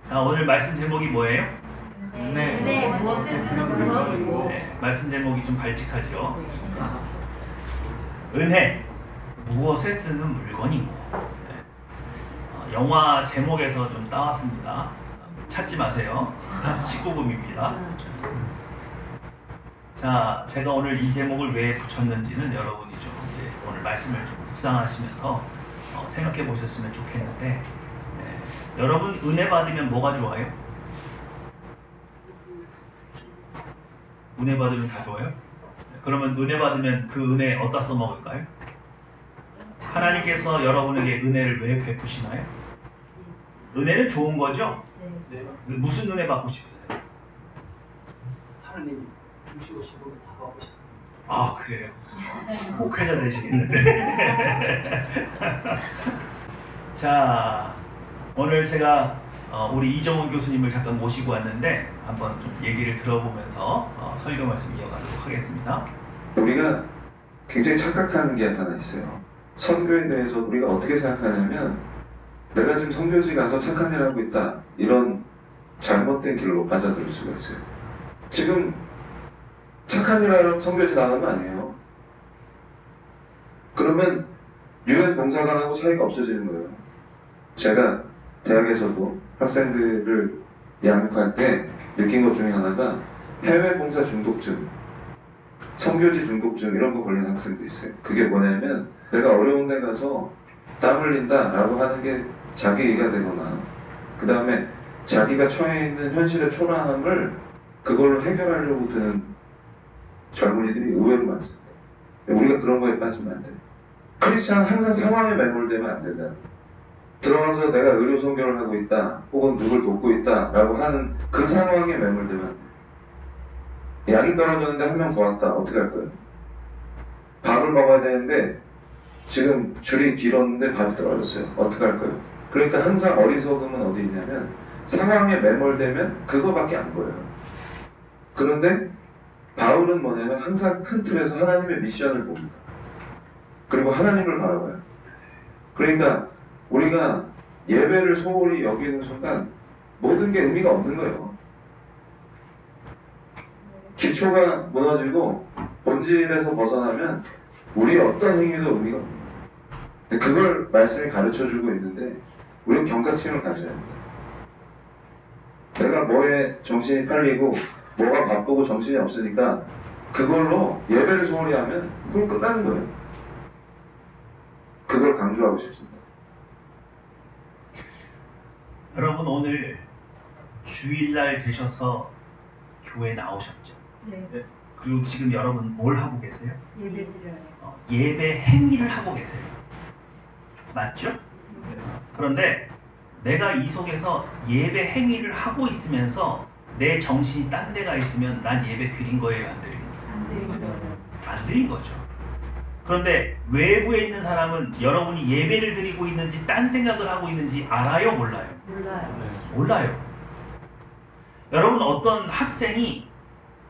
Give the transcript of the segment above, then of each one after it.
자, 오늘 말씀 제목이 뭐예요? 네, 무엇을 쓰는 물건이고. 네, 말씀 제목이 좀 발칙하죠. 은혜, 무엇에 쓰는 물건이고. 네. 영화 제목에서 좀 따왔습니다. 찾지 마세요. 19금입니다. 자, 제가 오늘 이 제목을 왜 붙였는지는 여러분이 좀 이제 오늘 말씀을 좀 묵상하시면서 생각해 보셨으면 좋겠는데, 네. 여러분 은혜 받으면 뭐가 좋아요? 은혜 받으면 다 좋아요? 그러면 은혜 받으면 그 은혜 어디다 써먹을까요? 하나님께서 여러분에게 은혜를 왜 베푸시나요? 은혜는 좋은 거죠? 네. 무슨 은혜 받고 싶으세요? 하나님 주시고 싶은 거 다 받고 싶어요. 아, 그래요? 목회자 되시겠는데. 자, 오늘 제가 우리 이정훈 교수님을 잠깐 모시고 왔는데 한번 좀 얘기를 들어보면서 설교 말씀 이어가도록 하겠습니다. 우리가 굉장히 착각하는 게 하나 있어요. 선교에 대해서 우리가 어떻게 생각하냐면 내가 지금 선교지 가서 착한 일 하고 있다, 이런 잘못된 길로 빠져들 수가 있어요. 지금 착한 일 하러 선교지 나간 거 아니에요. 그러면 유엔 봉사관하고 차이가 없어지는 거예요. 제가 대학에서도 학생들을 양육할 때 느낀 것 중에 하나가 해외 봉사 중독증, 선교지 중독증 이런 거 걸린 학생도 있어요. 그게 뭐냐면 내가 어려운 데 가서 땀 흘린다 라고 하는 게 자기가 되거나 그 다음에 자기가 처해 있는 현실의 초라함을 그걸로 해결하려고 드는 젊은이들이 의외로 많습니다. 우리가 그런 거에 빠지면 안 돼요. 크리스찬은 항상 상황에 매몰되면 안 된다. 들어가서 내가 의료 선교를 하고 있다, 혹은 누굴 돕고 있다 라고 하는 그 상황에 매몰되면 안 돼. 양이 떨어졌는데 한 명 더 왔다. 어떻게 할 거예요? 밥을 먹어야 되는데 지금 줄이 길었는데 밥이 떨어졌어요. 어떻게 할 거예요? 그러니까 항상 어리석음은 어디 있냐면 상황에 매몰되면 그거밖에 안 보여요. 그런데 바울은 뭐냐면 항상 큰 틀에서 하나님의 미션을 봅니다. 그리고 하나님을 바라봐요. 그러니까 우리가 예배를 소홀히 여기는 순간 모든 게 의미가 없는 거예요. 기초가 무너지고 본질에서 벗어나면 우리의 어떤 행위도 의미가 없는 거예요. 근데 그걸 말씀이 가르쳐주고 있는데 우리는 경각심을 가져야 합니다. 내가 뭐에 정신이 팔리고 뭐가 바쁘고 정신이 없으니까 그걸로 예배를 소홀히 하면 그럼 끝나는 거예요. 그걸 강조하고 싶습니다. 여러분 오늘 주일날 되셔서 교회 나오셨죠? 네, 그리고 지금 여러분 뭘 하고 계세요? 예배 드려요. 예배 행위를 하고 계세요. 맞죠? 그런데 내가 이 속에서 예배 행위를 하고 있으면서 내 정신이 딴 데가 있으면 난 예배 드린 거예요, 안 드린 거예요? 안 드리고. 안 드린 거죠. 그런데 외부에 있는 사람은 여러분이 예배를 드리고 있는지 딴 생각을 하고 있는지 알아요, 몰라요? 몰라요. 몰라요. 여러분 어떤 학생이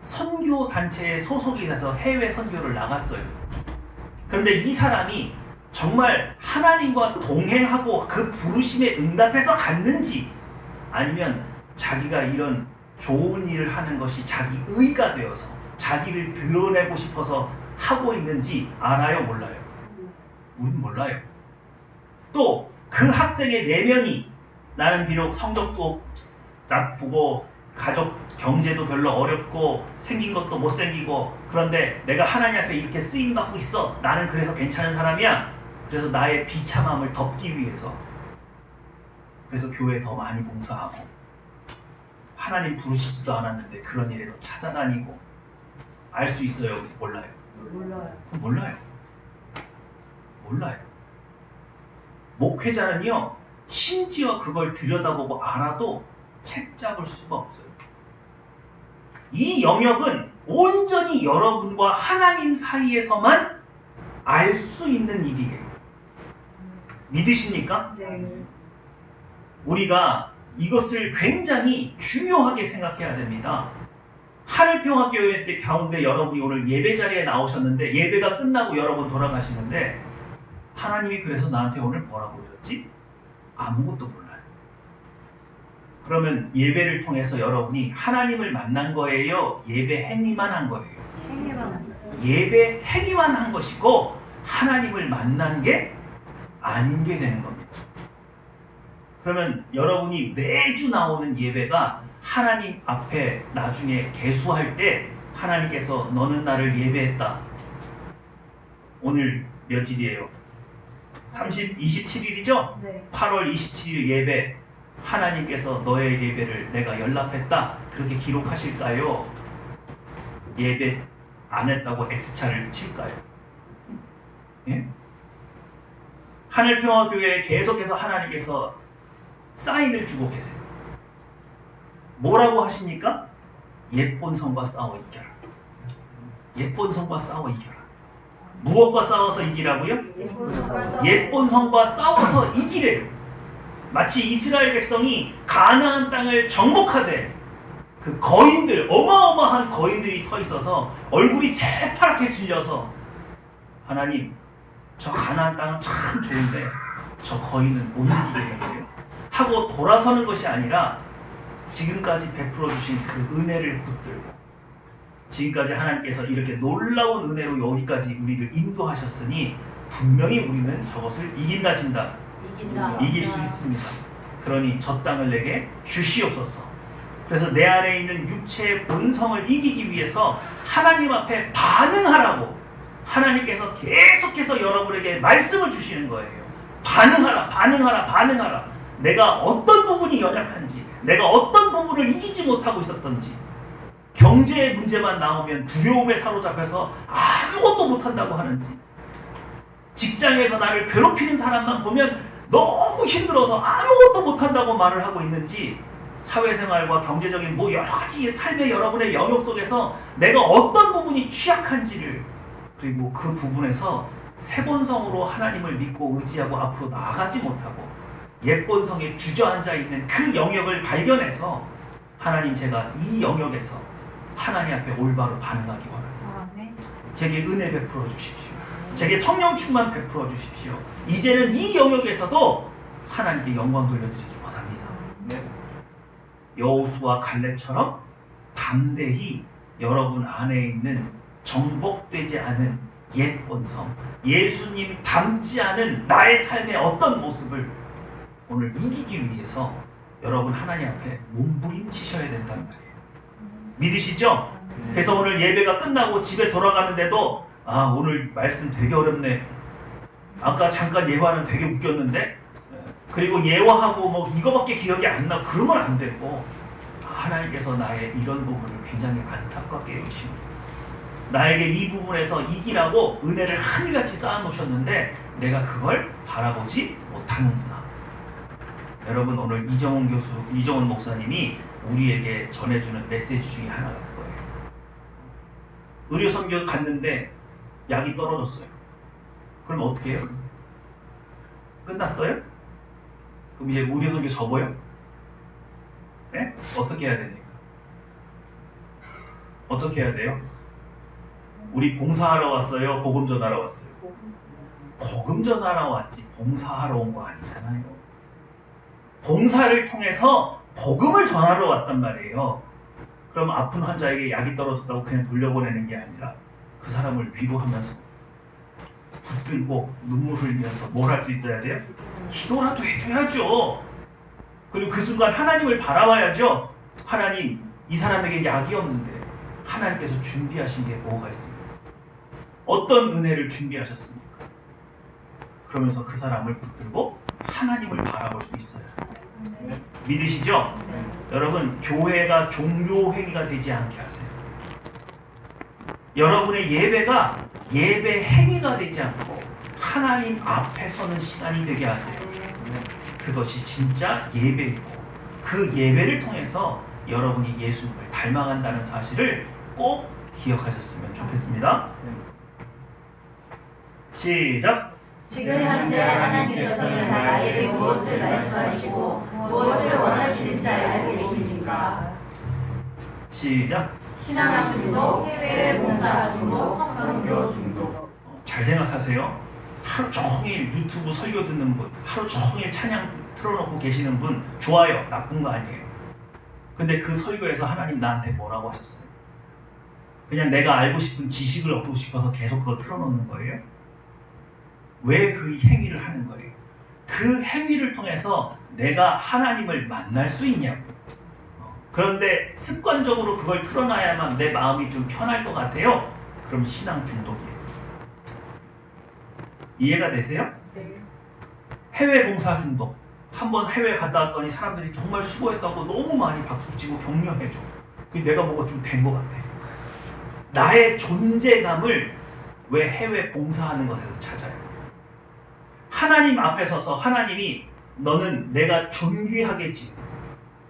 선교 단체에 소속이 돼서 해외 선교를 나갔어요. 그런데 이 사람이 정말 하나님과 동행하고 그 부르심에 응답해서 갔는지, 아니면 자기가 이런 좋은 일을 하는 것이 자기 의가 되어서 자기를 드러내고 싶어서 하고 있는지 알아요, 몰라요? 우린 몰라요. 또 그 학생의 내면이 나는 비록 성적도 나쁘고 가족 경제도 별로 어렵고 생긴 것도 못생기고, 그런데 내가 하나님 앞에 이렇게 쓰임 받고 있어. 나는 그래서 괜찮은 사람이야. 그래서 나의 비참함을 덮기 위해서, 그래서 교회에 더 많이 봉사하고 하나님 부르시지도 않았는데 그런 일에 더 찾아다니고, 알 수 있어요? 몰라요? 몰라요. 몰라요. 몰라요. 목회자는요, 심지어 그걸 들여다보고 알아도 책 잡을 수가 없어요. 이 영역은 온전히 여러분과 하나님 사이에서만 알 수 있는 일이에요. 믿으십니까? 네. 우리가 이것을 굉장히 중요하게 생각해야 됩니다. 하늘평화교회 때 가운데 여러분이 오늘 예배 자리에 나오셨는데 예배가 끝나고 여러분 돌아가시는데 하나님이 그래서 나한테 오늘 뭐라고 그러셨지? 아무것도 몰라요. 그러면 예배를 통해서 여러분이 하나님을 만난 거예요? 예배 행위만 한 거예요? 행위만 예배 행위만 한 것이고 하나님을 만난 게 아닌 게 되는 겁니다. 그러면 여러분이 매주 나오는 예배가 하나님 앞에 나중에 계수할 때 하나님께서 너는 나를 예배했다. 오늘 며칠이에요? 27일이죠? 네. 8월 27일 예배. 하나님께서 너의 예배를 내가 연락했다. 그렇게 기록하실까요? 예배 안 했다고 X차를 칠까요? 예? 하늘평화교회에 계속해서 하나님께서 사인을 주고 계세요. 뭐라고 하십니까? 예쁜 성과 싸워 이겨라. 예쁜 성과 싸워 이겨라. 무엇과 싸워서 이기라고요? 예쁜 성과 싸워서 이기래요. 마치 이스라엘 백성이 가나안 땅을 정복하되 그 거인들, 어마어마한 거인들이 서 있어서 얼굴이 새파랗게 질려서 하나님, 저 가나안 땅은 참 좋은데 저 거인은 못 이기게 되네요 하고 돌아서는 것이 아니라 지금까지 베풀어 주신 그 은혜를 붙들고 지금까지 하나님께서 이렇게 놀라운 은혜로 여기까지 우리를 인도하셨으니 분명히 우리는 저것을 이긴다신다. 이길 수 있습니다. 그러니 저 땅을 내게 주시옵소서. 그래서 내 안에 있는 육체의 본성을 이기기 위해서 하나님 앞에 반응하라고 하나님께서 계속해서 여러분에게 말씀을 주시는 거예요. 반응하라, 반응하라, 반응하라. 내가 어떤 부분이 연약한지, 내가 어떤 부분을 이기지 못하고 있었던지, 경제의 문제만 나오면 두려움에 사로잡혀서 아무것도 못한다고 하는지, 직장에서 나를 괴롭히는 사람만 보면 너무 힘들어서 아무것도 못한다고 말을 하고 있는지, 사회생활과 경제적인 뭐 여러 가지 삶의 여러분의 영역 속에서 내가 어떤 부분이 취약한지를, 그리고 그 부분에서 새본성으로 하나님을 믿고 의지하고 앞으로 나아가지 못하고 옛본성에 주저앉아 있는 그 영역을 발견해서 하나님, 제가 이 영역에서 하나님 앞에 올바로 반응하기 원합니다. 제게 은혜 베풀어 주십시오. 제게 성령 충만 베풀어 주십시오. 이제는 이 영역에서도 하나님께 영광 돌려드리기 원합니다. 네. 여호수아 갈렙처럼 담대히 여러분 안에 있는 정복되지 않은 옛 본성, 예수님 닮지 않은 나의 삶의 어떤 모습을 오늘 이기기 위해서 여러분 하나님 앞에 몸부림치셔야 된단 말이에요. 믿으시죠? 그래서 오늘 예배가 끝나고 집에 돌아가는데도 오늘 말씀 되게 어렵네. 아까 잠깐 예화는 되게 웃겼는데, 그리고 예화하고 뭐 이거밖에 기억이 안 나. 그러면 안 되고, 하나님께서 나의 이런 부분을 굉장히 안타깝게 여기십니다. 나에게 이 부분에서 이기라고 은혜를 하늘같이 쌓아놓으셨는데 내가 그걸 바라보지 못하는구나. 여러분, 오늘 이정훈 목사님이 우리에게 전해주는 메시지 중에 하나가 그거예요. 의료선교 갔는데 약이 떨어졌어요. 그럼 어떻게 해요? 끝났어요? 그럼 이제 의료선교 접어요? 네? 어떻게 해야 됩니까? 어떻게 해야 돼요? 우리 봉사하러 왔어요? 복음 전하러 왔어요? 복음 전하러 왔지 봉사하러 온 거 아니잖아요. 봉사를 통해서 복음을 전하러 왔단 말이에요. 그럼 아픈 환자에게 약이 떨어졌다고 그냥 돌려보내는 게 아니라 그 사람을 위로하면서 붙들고 눈물 흘리면서 뭘 할 수 있어야 돼요? 기도라도 해줘야죠. 그리고 그 순간 하나님을 바라봐야죠. 하나님, 이 사람에게 약이 없는데 하나님께서 준비하신 게 뭐가 있습니까? 어떤 은혜를 준비하셨습니까? 그러면서 그 사람을 붙들고 하나님을 바라볼 수 있어요. 믿으시죠? 여러분, 교회가 종교 행위가 되지 않게 하세요. 여러분의 예배가 예배 행위가 되지 않고 하나님 앞에 서는 시간이 되게 하세요. 그것이 진짜 예배이고 그 예배를 통해서 여러분이 예수님을 닮아간다는 사실을 꼭 기억하셨으면 좋겠습니다. 시작! 지금 현재 하나님께서는 나에게 무엇을 말씀하시고 무엇을 원하시는지 알고 계십니까? 시작! 신앙 중독, 해외 봉사 중독, 선교 중독. 잘 생각하세요. 하루 종일 유튜브 설교 듣는 분, 하루 종일 찬양 틀어놓고 계시는 분, 좋아요. 나쁜 거 아니에요. 근데 그 설교에서 하나님 나한테 뭐라고 하셨어요? 그냥 내가 알고 싶은 지식을 얻고 싶어서 계속 그걸 틀어놓는 거예요? 왜 그 행위를 하는 거예요? 그 행위를 통해서 내가 하나님을 만날 수 있냐고. 그런데 습관적으로 그걸 틀어놔야만 내 마음이 좀 편할 것 같아요. 그럼 신앙 중독이에요. 이해가 되세요? 네. 해외 봉사 중독. 한번 해외 갔다 왔더니 사람들이 정말 수고했다고 너무 많이 박수치고 격려해줘. 내가 뭐가 좀 된 것 같아. 나의 존재감을 왜 해외 봉사하는 것에서 찾아요? 하나님 앞에 서서 하나님이 너는 내가 존귀하게 지은,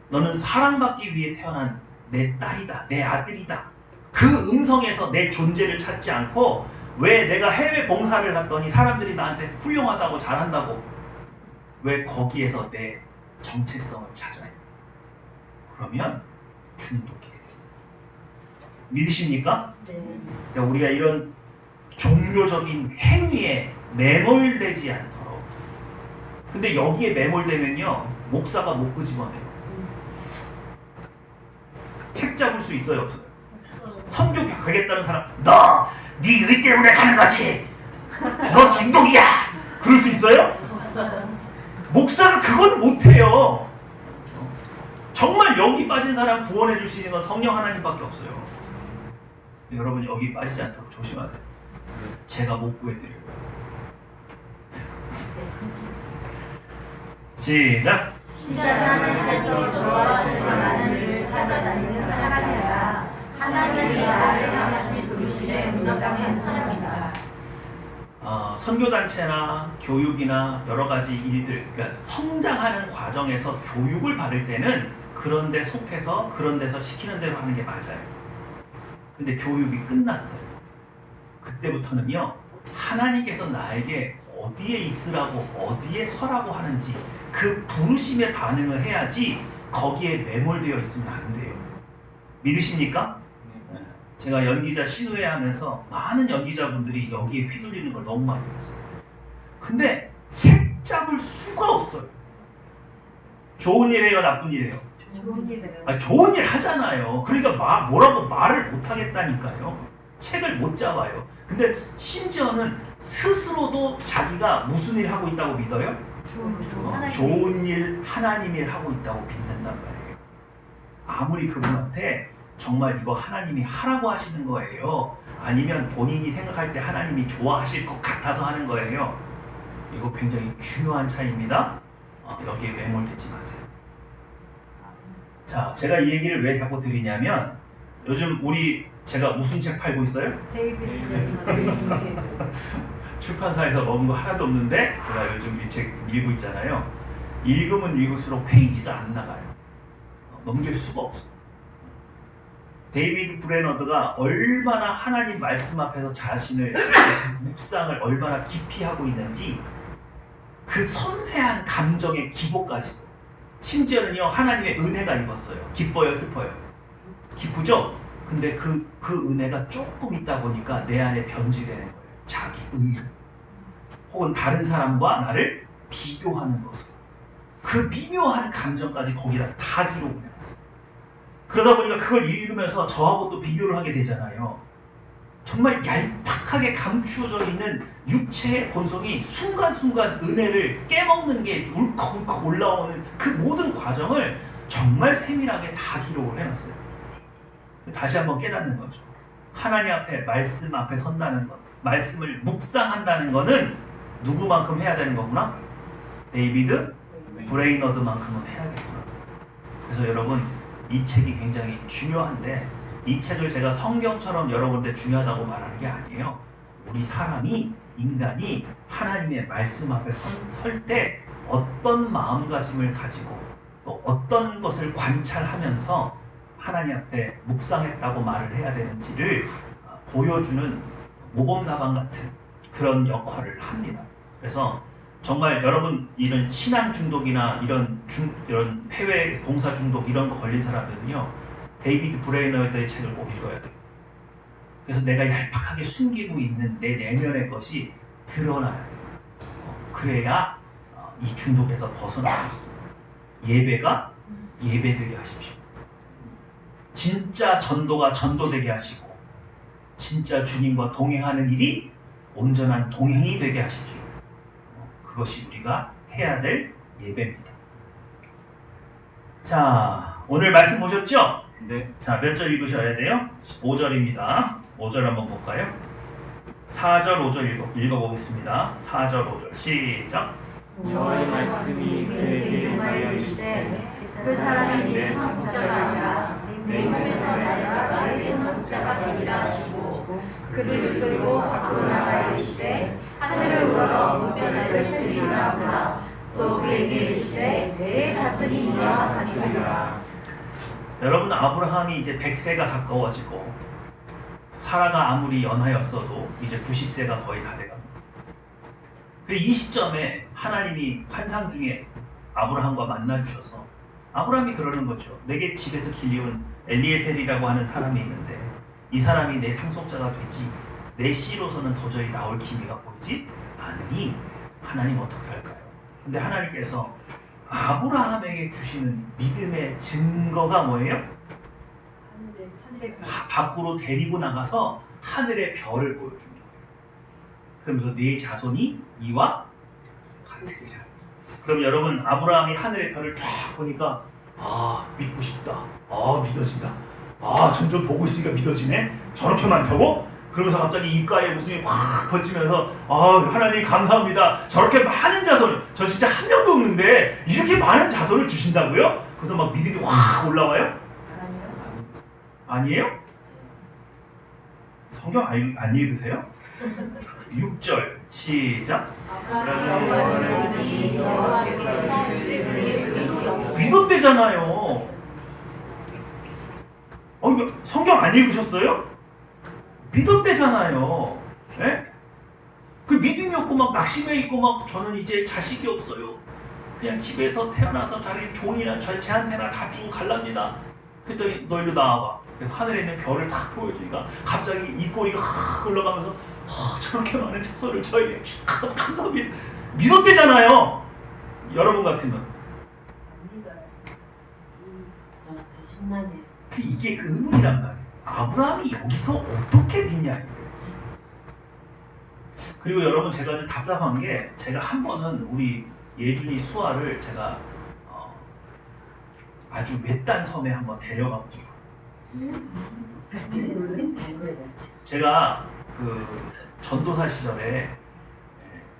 너는 사랑받기 위해 태어난 내 딸이다, 내 아들이다. 그 음성에서 내 존재를 찾지 않고 왜 내가 해외 봉사를 갔더니 사람들이 나한테 훌륭하다고 잘한다고 왜 거기에서 내 정체성을 찾아요? 그러면 중독이 돼요. 믿으십니까? 네. 그러니까 우리가 이런 종교적인 행위에 매몰되지 않도록. 근데 여기에 매몰되면요 목사가 못 끄집어내요. 책 잡을 수 있어요, 없어요? 선교 가겠다는 사람, 너 네 의 때문에 가는 거지. 너 중독이야. 그럴 수 있어요? 목사가 그건 못해요. 정말 여기 빠진 사람 구원해 줄 수 있는 건 성령 하나님밖에 없어요. 여러분 여기 빠지지 않도록 조심하세요. 제가 못 구해드려요. 시작. 시작. 하나님께서 좋아하시는 하나님을 찾아다니는 사람이라. 하나님이 나를 하나씩 부르시되 문답하는 사람이다. 선교단체나 교육이나 여러 가지 일들, 그러니까 성장하는 과정에서 교육을 받을 때는 그런 데 속해서 그런 데서 시키는 대로 하는 게 맞아요. 근데 교육이 끝났어요. 그때부터는요 하나님께서 나에게 어디에 있으라고 어디에 서라고 하는지 그 부르심에 반응을 해야지 거기에 매몰되어 있으면 안 돼요. 믿으십니까? 제가 연기자 신우회 하면서 많은 연기자분들이 여기에 휘둘리는 걸 너무 많이 봤어요. 근데 책 잡을 수가 없어요. 좋은 일이에요, 나쁜 일이에요? 좋은 일이에요. 좋은 일 하잖아요. 그러니까 뭐라고 말을 못 하겠다니까요. 책을 못 잡아요. 근데 심지어는 스스로도 자기가 무슨 일 하고 있다고 믿어요? 좋은 일, 하나님 일 하고 있다고 믿는단 말이에요. 아무리 그분한테 정말 이거 하나님이 하라고 하시는 거예요, 아니면 본인이 생각할 때 하나님이 좋아하실 것 같아서 하는 거예요, 이거 굉장히 중요한 차이입니다. 여기에 매몰되지 마세요. 자, 제가 이 얘기를 왜 자꾸 드리냐면 요즘 제가 무슨 책 팔고 있어요? 데이비드 출판사에서 먹은 거 하나도 없는데 제가 요즘 이 책 읽고 있잖아요. 읽으면 읽을수록 페이지가 안 나가요. 넘길 수가 없어요. 데이비드 브레너드가 얼마나 하나님 말씀 앞에서 자신을 묵상을 얼마나 깊이 하고 있는지, 그 섬세한 감정의 기복까지도, 심지어는요 하나님의 은혜가 입었어요. 기뻐요, 슬퍼요? 기쁘죠? 근데 그 은혜가 조금 있다 보니까 내 안에 변질되는 거예요. 자기 의, 혹은 다른 사람과 나를 비교하는 것으로, 그 미묘한 감정까지 거기다 다 기록을 해놨어요. 그러다 보니까 그걸 읽으면서 저하고 또 비교를 하게 되잖아요. 정말 얄팍하게 감추어져 있는 육체의 본성이 순간순간 은혜를 깨먹는 게 울컥울컥 올라오는 그 모든 과정을 정말 세밀하게 다 기록을 해놨어요. 다시 한번 깨닫는 거죠. 하나님 앞에, 말씀 앞에 선다는 것, 말씀을 묵상한다는 것은 누구만큼 해야 되는 거구나? 데이비드 브레이너드만큼은 해야겠구나. 그래서 여러분, 이 책이 굉장히 중요한데, 이 책을 제가 성경처럼 여러분한테 중요하다고 말하는 게 아니에요. 우리 사람이, 인간이 하나님의 말씀 앞에 설 때 어떤 마음가짐을 가지고 또 어떤 것을 관찰하면서 하나님 앞에 묵상했다고 말을 해야 되는지를 보여주는 모범답안 같은 그런 역할을 합니다. 그래서 정말 여러분, 이런 신앙 중독이나 이런 해외 봉사 중독 이런 거 걸린 사람들은요, 데이비드 브레이너드의 책을 꼭 읽어야 돼요. 그래서 내가 얄팍하게 숨기고 있는 내 내면의 것이 드러나야 돼요. 그래야 이 중독에서 벗어날 수 있습니다. 예배가 예배되게 하십시오. 진짜 전도가 전도되게 하시고 진짜 주님과 동행하는 일이 온전한 동행이 되게 하십시오. 그것이 우리가 해야 될 예배입니다. 자, 오늘 말씀 보셨죠? 네. 자, 몇 절 읽으셔야 돼요? 5절입니다. 5절 한번 볼까요? 4절, 5절 읽어보겠습니다. 4절, 5절 시작. 여호와의 말씀이 그에게 임하여 이르시되 그 사람이 내 상속자가 아니라 내 몸에서 날 자가 내 상속자가 되리라 하시고 그를 이끌고 밖으로 나가 이르시되 하늘을 우러러 무변하여 쓰리라 하라. 또 그에게 이르시되 내 자손이 이와 같으리라. 여러분, 아브라함이 이제 100세가 가까워지고 사라가 아무리 연하였어도 이제 90세가 거의 다 돼갑니다. 이 시점에 하나님이 환상 중에 아브라함과 만나주셔서 아브라함이 그러는 거죠. 내게 집에서 길리온 엘리에셀이라고 하는 사람이 있는데 이 사람이 내 상속자가 되지 내 씨로서는 도저히 나올 기미가 보이지 않으니 하나님 어떻게 할까요? 근데 하나님께서 아브라함에게 주시는 믿음의 증거가 뭐예요? 밖으로 데리고 나가서 하늘의 별을 보여줍니다. 그러면서 네 자손이 이와 같으리라. 그럼 여러분, 아브라함이 하늘의 별을 쫙 보니까 믿고 싶다. 믿어진다. 점점 보고 있으니까 믿어지네. 저렇게 많다고? 그러면서 갑자기 입가에 웃음이 확 번지면서 하나님 감사합니다. 저렇게 많은 자손을, 저 진짜 한 명도 없는데 이렇게 많은 자손을 주신다고요? 그래서 막 믿음이 확 올라와요? 아니에요? 성경 안 읽으세요? 6절 시작. 믿었대잖아요. 이거 성경 안 읽으셨어요? 믿었대잖아요. 예? 그 믿음이 없고 막 낙심해 있고 막 저는 이제 자식이 없어요. 그냥 집에서 태어나서 자기 종이나 쟤한테나 다 주고 갈랍니다. 그랬더니 너 일로 나와봐. 그래서 하늘에 있는 별을 탁 보여주니까 갑자기 입꼬리가 확 올라가면서 저렇게 많은 자손을 저에게 감사합니다. 믿었대잖아요. 여러분 같으면 이게 그 의문이란 말이에요. 아브라함이 여기서 어떻게 믿냐 이거예요. 그리고 여러분, 제가 좀 답답한 게 제가 한 번은 우리 예준이 수아를 제가 아주 외딴 섬에 한번 데려가고 싶어요. 제가 그 전도사 시절에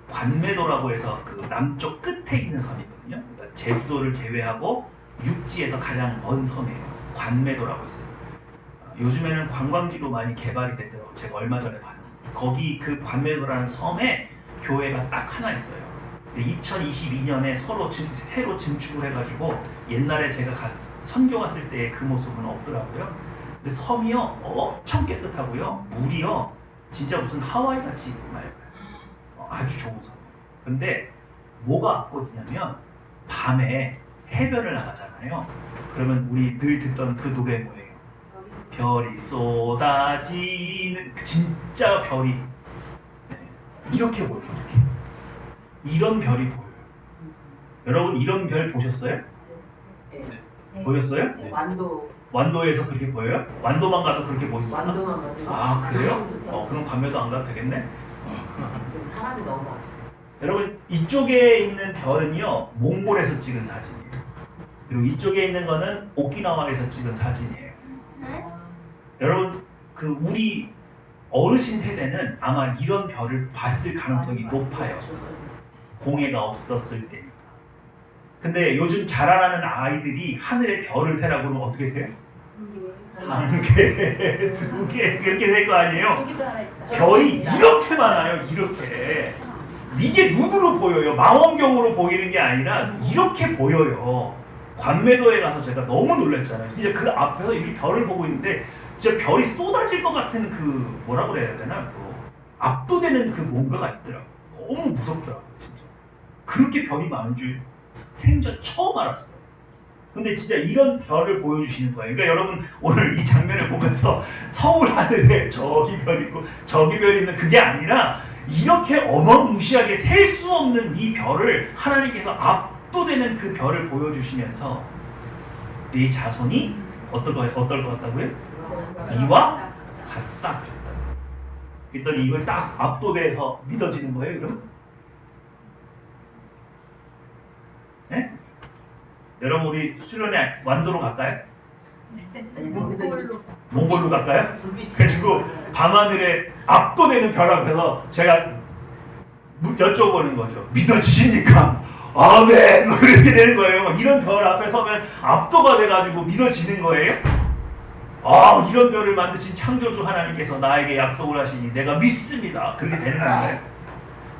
관매도라고 해서 그 남쪽 끝에 있는 섬이거든요. 그러니까 제주도를 제외하고 육지에서 가장 먼 섬이에요. 관매도라고 있어요. 요즘에는 관광지로 많이 개발이 됐더라고요. 제가 얼마 전에 봤는데 거기 그 관매도라는 섬에 교회가 딱 하나 있어요. 2022년에 새로 증축을 해가지고 옛날에 제가 선교 갔을 때 그 모습은 없더라고요. 근데 섬이요 엄청 깨끗하고요, 물이요 진짜 무슨 하와이 같이 맑아요. 아주 좋은 섬. 근데 뭐가 악보이냐면 밤에 해변을 나가잖아요. 그러면 우리 늘 듣던 그 노래 뭐예요? 별이 쏟아지는, 진짜 별이 이렇게 보여요. 이런 별이 보여요. 여러분, 이런 별 보셨어요? 네. 보셨어요? 네. 완도에서 그렇게 보여요? 완도만 가도 그렇게 보이나? 완도만 가도. 그래요? 그럼 관매도 안 가도 되겠네? 그래서 사람이 너무 많아. 여러분, 이쪽에 있는 별은요 몽골에서 찍은 사진이에요. 그리고 이쪽에 있는 거는 오키나와에서 찍은 사진이에요. 여러분, 그 우리 어르신 세대는 아마 이런 별을 봤을 가능성이 높아요. 공해가 없었을 때니까. 근데 요즘 자라나는 아이들이 하늘에 별을 태라고 그러면 어떻게 돼요? 한 개, 두 개, 이렇게 될 거 아니에요? 별이 이렇게 많아요. 이렇게. 이게 눈으로 보여요. 망원경으로 보이는 게 아니라 이렇게 보여요. 관매도에 가서 제가 너무 놀랐잖아요. 진짜 그 앞에서 이렇게 별을 보고 있는데 진짜 별이 쏟아질 것 같은 그 뭐라고 그래야 되나? 압도되는 그 뭔가가 있더라고요. 너무 무섭더라고요. 진짜. 그렇게 별이 많은 줄 생전 처음 알았어요. 근데 진짜 이런 별을 보여주시는 거예요. 그러니까 여러분, 오늘 이 장면을 보면서 서울 하늘에 저기 별 있고 저기 별 있는 그게 아니라 이렇게 어마무시하게 셀 수 없는 이 별을 하나님께서 압도되는 그 별을 보여주시면서 네 자손이 어떨 것 같다고요? 이와 같다. 그랬더니 이걸 딱 압도돼서 믿어지는 거예요, 그럼? 네? 여러분 우리 수련회 완도로 갈까요? 몽골로 갈까요? 그래가지고 밤하늘에 압도되는 별 앞에서 제가 여쭤보는 거죠. 믿어지십니까? 아멘! 이렇게 되는 거예요. 이런 별 앞에 서면 압도가 돼가지고 믿어지는 거예요. 아, 이런 별을 만드신 창조주 하나님께서 나에게 약속을 하시니 내가 믿습니다. 그렇게 되는 거예요.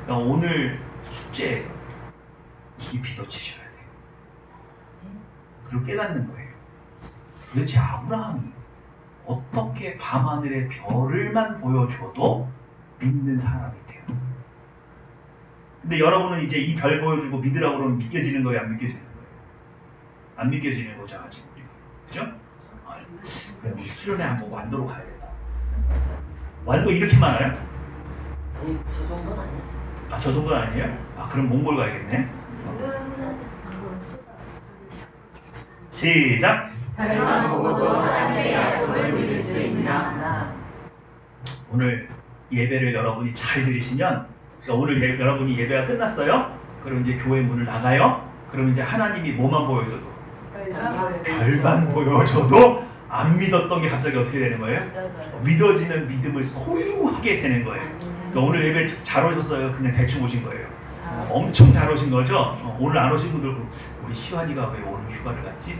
그러니까 오늘 숙제예요. 이게 믿어지셔야 돼요. 그리고 깨닫는 거예요. 도대체 아브라함이 어떻게 밤하늘의 별을만 보여줘도 믿는 사람이 돼요. 근데 여러분은 이제 이 별 보여주고 믿으라고 그러면 믿겨지는 거예요? 안 믿겨지는 거예요? 안 믿겨지는 거죠, 아직. 그죠? 그럼 우리 수련회 한번 완도로 가야겠다. 완도 이렇게 많아요? 아니 저 정도는 아니었어요. 아, 저 정도는 아니에요? 아, 그럼 몽골 가야겠네. 시작! 별만 보고도 하늘의 약속을 믿을 수 있나? 오늘 예배를 여러분이 잘 들으시면, 그러니까 오늘 여러분이 예배가 끝났어요? 그럼 이제 교회 문을 나가요? 그럼 이제 하나님이 뭐만 보여줘도, 별만 보여줘도 안 믿었던 게 갑자기 어떻게 되는 거예요? 믿어지는 믿음을 소유하게 되는 거예요. 그러니까 오늘 예배 잘 오셨어요? 그냥 대충 오신 거예요? 엄청 잘 오신 거죠? 오늘 안 오신 분들, 우리 시환이가 왜 오늘 휴가를 갔지?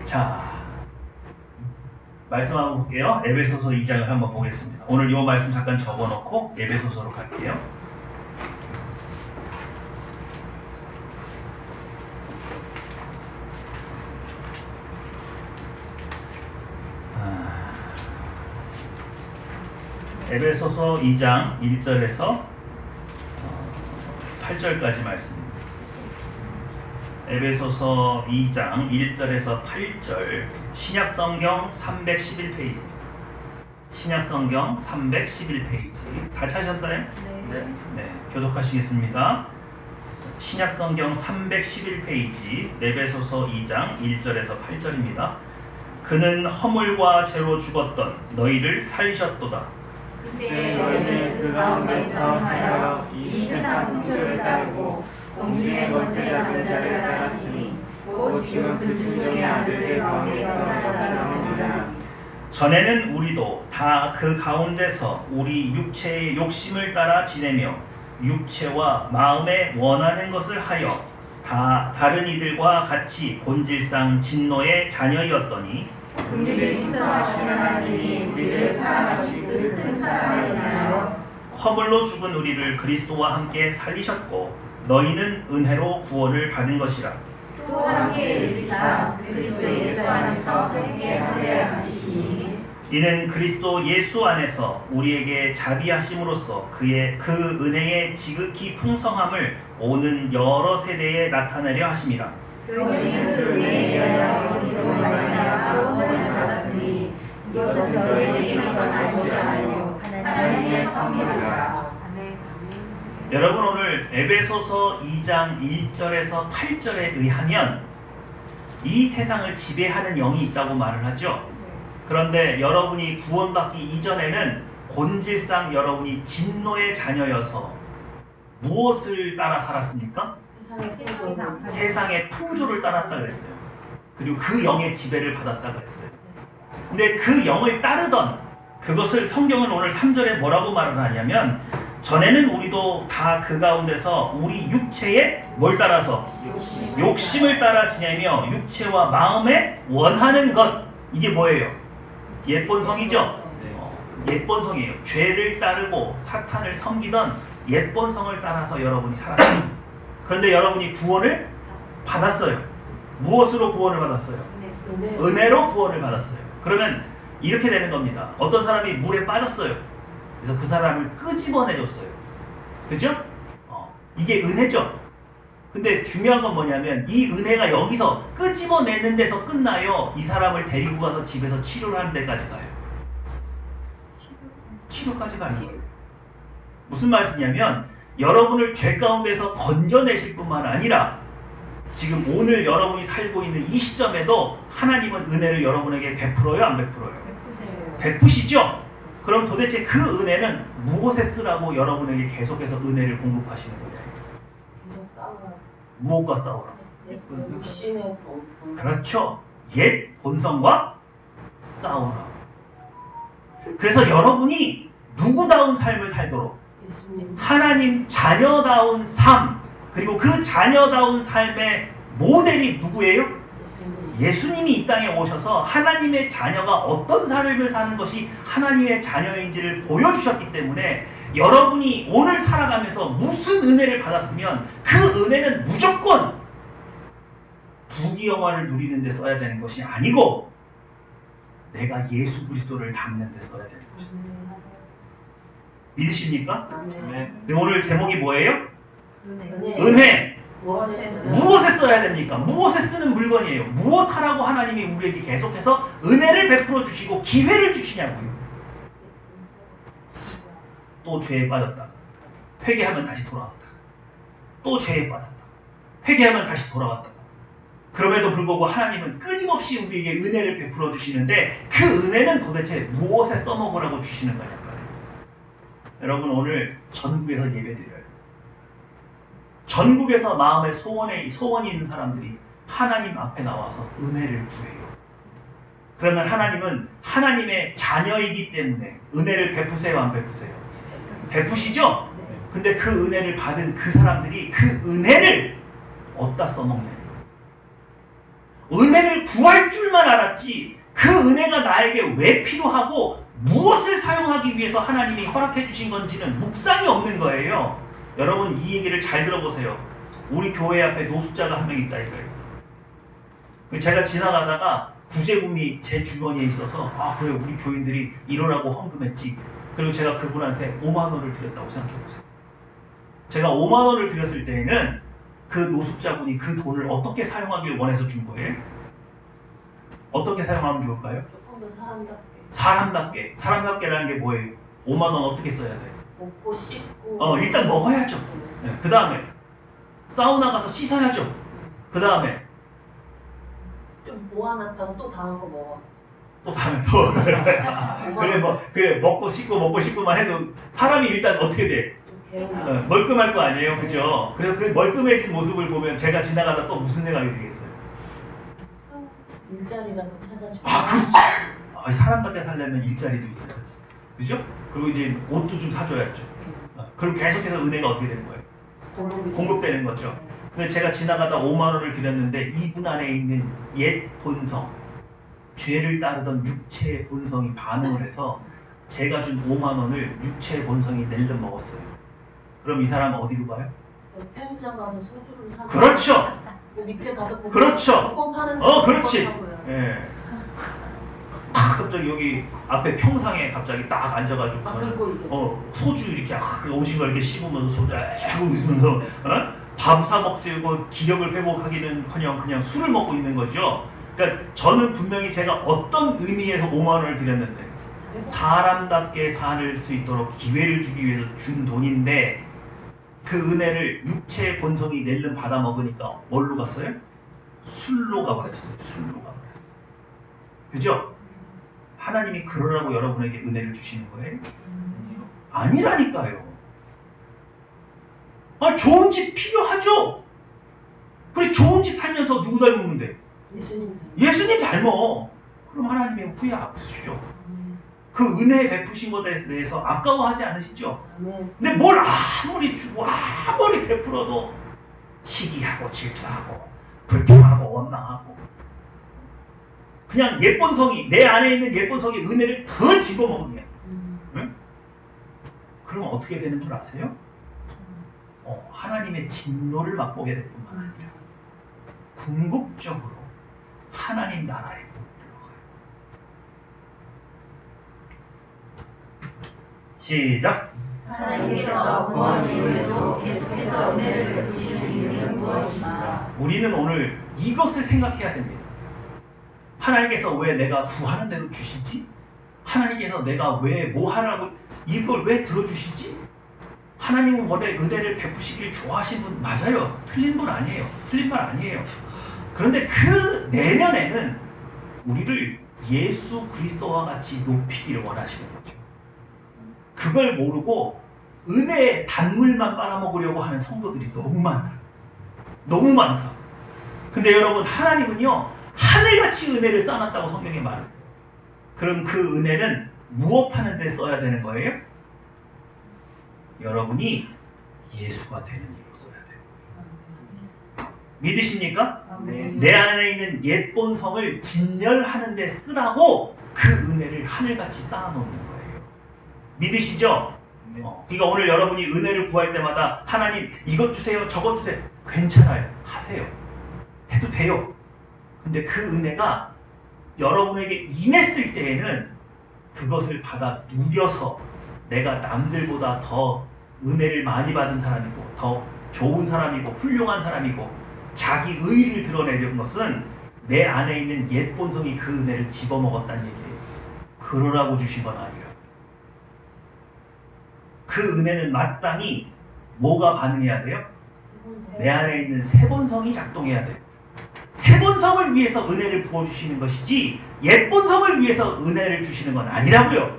자, 말씀 한번 볼게요. 에베소서 2장을 한번 보겠습니다. 오늘 이 말씀 잠깐 적어놓고 에베소서로 갈게요. 에베소서 2장 1절에서 8절까지 말씀입니다. 에베소서 2장 1절에서 8절, 신약성경 311페이지입니다. 신약성경 311페이지. 다 찾으셨나요? 네. 네, 교독하시겠습니다. 신약성경 311페이지, 에베소서 2장 1절에서 8절입니다. 그는 허물과 죄로 죽었던 너희를 살리셨도다. 그때 너희는 그 가운데서 하여 이 세상 풍조를 따르고 공중의 권세 잡은 자를 따랐으니 곧 지금 그 중의 아들들 가운데서 살아가느니라. 전에는 우리도 다 그 가운데서 우리 육체의 욕심을 따라 지내며 육체와 마음에 원하는 것을 하여 다 다른 이들과 같이 본질상 진노의 자녀이었더니 우리를 인정하신 하나님이 우리를 사랑하신 그 큰 사랑을 인하여 허물로 죽은 우리를 그리스도와 함께 살리셨고 너희는 은혜로 구원을 받은 것이라. 또 함께 일으키사 그리스도 예수 안에서 함께 하되 하시니 이는 그리스도 예수 안에서 우리에게 자비하심으로써 그의 그 은혜의 지극히 풍성함을 오는 여러 세대에 나타내려 하심이라. 너희는 그 은혜에 영으로 말미암아 구원을 받았으니 이것은 너희에게 일어난 것이 아니요 하나님의 선물이라. 여러분 오늘 에베소서 2장 1절에서 8절에 의하면 이 세상을 지배하는 영이 있다고 말을 하죠. 그런데 여러분이 구원받기 이전에는 본질상 여러분이 진노의 자녀여서 무엇을 따라 살았습니까? 세상의 풍조를 따랐다 그랬어요. 그리고 그 영의 지배를 받았다 그랬어요. 근데 그 영을 따르던 그것을 성경은 오늘 3절에 뭐라고 말을 하냐면 전에는 우리도 다 그 가운데서 우리 육체에 뭘 따라서? 욕심을 따라 지내며 육체와 마음에 원하는 것. 이게 뭐예요? 옛본성이죠? 옛본성이에요. 죄를 따르고 사탄을 섬기던 옛본성을 따라서 여러분이 살았어요. 그런데 여러분이 구원을 받았어요. 무엇으로 구원을 받았어요? 은혜로 구원을 받았어요. 그러면 이렇게 되는 겁니다. 어떤 사람이 물에 빠졌어요. 그래서 그 사람을 끄집어내줬어요. 그죠? 이게 은혜죠? 근데 중요한 건 뭐냐면 이 은혜가 여기서 끄집어내는 데서 끝나요? 이 사람을 데리고 가서 집에서 치료를 하는 데까지 가요? 치료까지 가는 거예요. 무슨 말씀이냐면 여러분을 죄 가운데서 건져내실 뿐만 아니라 지금 오늘 여러분이 살고 있는 이 시점에도 하나님은 은혜를 여러분에게 베풀어요, 안 베풀어요? 베푸시죠? 그럼 도대체 그 은혜는 무엇에 쓰라고 여러분에게 계속해서 은혜를 공급하시는 거예요? 계속 싸우라. 무엇과 싸우라? 육신의 돈. 그렇죠. 옛 본성과 싸우라. 그래서 여러분이 누구다운 삶을 살도록 예수님. 하나님 자녀다운 삶, 그리고 그 자녀다운 삶의 모델이 누구예요? 예수님. 예수님이 이 땅에 오셔서 하나님의 자녀가 어떤 삶을 사는 것이 하나님의 자녀인지를 보여주셨기 때문에 여러분이 오늘 살아가면서 무슨 은혜를 받았으면 그 은혜는 무조건 부귀영화를 누리는 데 써야 되는 것이 아니고 내가 예수 그리스도를 닮는 데 써야 되는 것입니다. 믿으십니까? 네. 그럼 오늘 제목이 뭐예요? 은혜. 은혜. 무엇에 무엇에 써야 됩니까? 무엇에 쓰는 물건이에요? 무엇하라고 하나님이 우리에게 계속해서 은혜를 베풀어 주시고 기회를 주시냐고요. 또 죄에 빠졌다. 회개하면 다시 돌아왔다. 또 죄에 빠졌다. 회개하면 다시 돌아왔다. 그럼에도 불구하고 하나님은 끊임없이 우리에게 은혜를 베풀어 주시는데 그 은혜는 도대체 무엇에 써먹으라고 주시는 거냐고요. 여러분 오늘 전국에서 예배드려요. 전국에서 마음의 소원이 있는 사람들이 하나님 앞에 나와서 은혜를 구해요. 그러면 하나님은 하나님의 자녀이기 때문에 은혜를 베푸세요, 안 베푸세요? 베푸시죠? 근데 그 은혜를 받은 그 사람들이 그 은혜를 어디다 써먹냐요. 은혜를 구할 줄만 알았지 그 은혜가 나에게 왜 필요하고 무엇을 사용하기 위해서 하나님이 허락해 주신 건지는 묵상이 없는 거예요. 여러분 이 얘기를 잘 들어보세요. 우리 교회 앞에 노숙자가 한 명 있다 이거예요. 제가 지나가다가 구제금이 제 주머니에 있어서 아 그래 우리 교인들이 이러라고 헌금했지. 그리고 제가 그분한테 5만 원을 드렸다고 생각해보세요. 제가 5만 원을 드렸을 때에는 그 노숙자분이 그 돈을 어떻게 사용하길 원해서 준 거예요? 어떻게 사용하면 좋을까요? 조금 더 사람답게. 사람답게라는 게 뭐예요? 5만 원 어떻게 써야 돼요? 먹고 씻고. 일단 먹어야죠. 네, 그 다음에 사우나 가서 씻어야죠. 그 다음에 좀 모아놨다가 또 다음 거 먹어. 또 다음에 또 그래 먹고 씻고만 해도 사람이 일단 어떻게 돼? 좀 개운해. 멀끔할 거 아니에요, 그죠? 그래서 그 멀끔해진 모습을 보면 제가 지나가다 또 무슨 생각이 들겠어요? 일자리라도 찾아주고. 아, 그렇지. 사람답게 살려면 일자리도 있어야지, 그죠? 그리고 이제 옷도 좀 사줘야죠. 그럼 계속해서 은혜가 어떻게 되는 거예요? 공급되는 거죠. 근데 제가 지나가다 5만 원을 드렸는데 이분 안에 있는 옛 본성, 죄를 따르던 육체의 본성이 반응을 해서 제가 준 5만 원을 육체의 본성이 낼름 먹었어요. 그럼 이 사람 어디로 가요? 편의점 가서 소주를 사. 그렇죠. 그 밑에 가서 그렇죠. 복권 파는 그렇지. 복권 사고요. 예. 갑자기 여기 앞에 평상에 갑자기 딱 앉아가지고 긁고 이게. 소주 이렇게 오징어 이렇게 씹으면서 소주 하고 있으면서 밥 사 먹고 기력을 회복하기는커녕 그냥 술을 먹고 있는 거죠. 그러니까 저는 분명히 제가 어떤 의미에서 5만 원을 드렸는데 사람답게 살 수 있도록 기회를 주기 위해서 준 돈인데 그 은혜를 육체의 본성이 낼름 받아 먹으니까 뭘로 갔어요? 술로 가버렸어요. 술로 가버렸어요. 그죠? 하나님이 그러라고 여러분에게 은혜를 주시는 거예요? 아니라니까요. 좋은 집 필요하죠? 그래 좋은 집 살면서 누구 닮으면 예수님. 예수님 닮어. 그럼 하나님의 후회 없으시죠? 그 은혜 베푸신 것에 대해서 아까워하지 않으시죠? 아멘. 근데 뭘 아무리 주고 아무리 베풀어도 시기하고 질투하고 불평하고 원망하고 그냥 예본성이 내 안에 있는 예본성이 은혜를 더 집어먹는. 응? 그러면 어떻게 되는 줄 아세요? 하나님의 진노를 맛보게 될 뿐만 아니라 궁극적으로 하나님 나라에 못 들어가요. 시작. 하나님께서 구원 이후에도 계속해서 은혜를 베푸시는 이유는 무엇인가? 우리는 오늘 이것을 생각해야 됩니다. 하나님께서 왜 내가 구하는 대로 주시지? 하나님께서 내가 왜 뭐 하라고 이걸 왜 들어주시지? 하나님은 원래 은혜를 베푸시길 좋아하시는 분 맞아요. 틀린 분 아니에요. 틀린 말 아니에요. 그런데 그 내면에는 우리를 예수 그리스도와 같이 높이기를 원하시는 거죠. 그걸 모르고 은혜의 단물만 빨아먹으려고 하는 성도들이 너무 많다. 너무 많다. 근데 여러분, 하나님은요, 하늘같이 은혜를 쌓아놨다고 성경에 말해요. 그럼 그 은혜는 무엇하는 데 써야 되는 거예요? 여러분이 예수가 되는 일로 써야 돼요. 믿으십니까? 네. 내 안에 있는 옛 본성을 진멸하는 데 쓰라고 그 은혜를 하늘같이 쌓아놓는 거예요. 믿으시죠? 네. 그러니까 오늘 여러분이 은혜를 구할 때마다 하나님 이것 주세요, 저것 주세요. 괜찮아요. 하세요. 해도 돼요. 근데 그 은혜가 여러분에게 임했을 때에는 그것을 받아 누려서 내가 남들보다 더 은혜를 많이 받은 사람이고 더 좋은 사람이고 훌륭한 사람이고 자기 의의를 드러내려는 것은 내 안에 있는 옛 본성이 그 은혜를 집어먹었다는 얘기예요. 그러라고 주신 건 아니라. 그 은혜는 마땅히 뭐가 반응해야 돼요? 내 안에 있는 새 본성이 작동해야 돼요. 새 본성을 위해서 은혜를 부어주시는 것이지 옛 본성을 위해서 은혜를 주시는 건 아니라고요.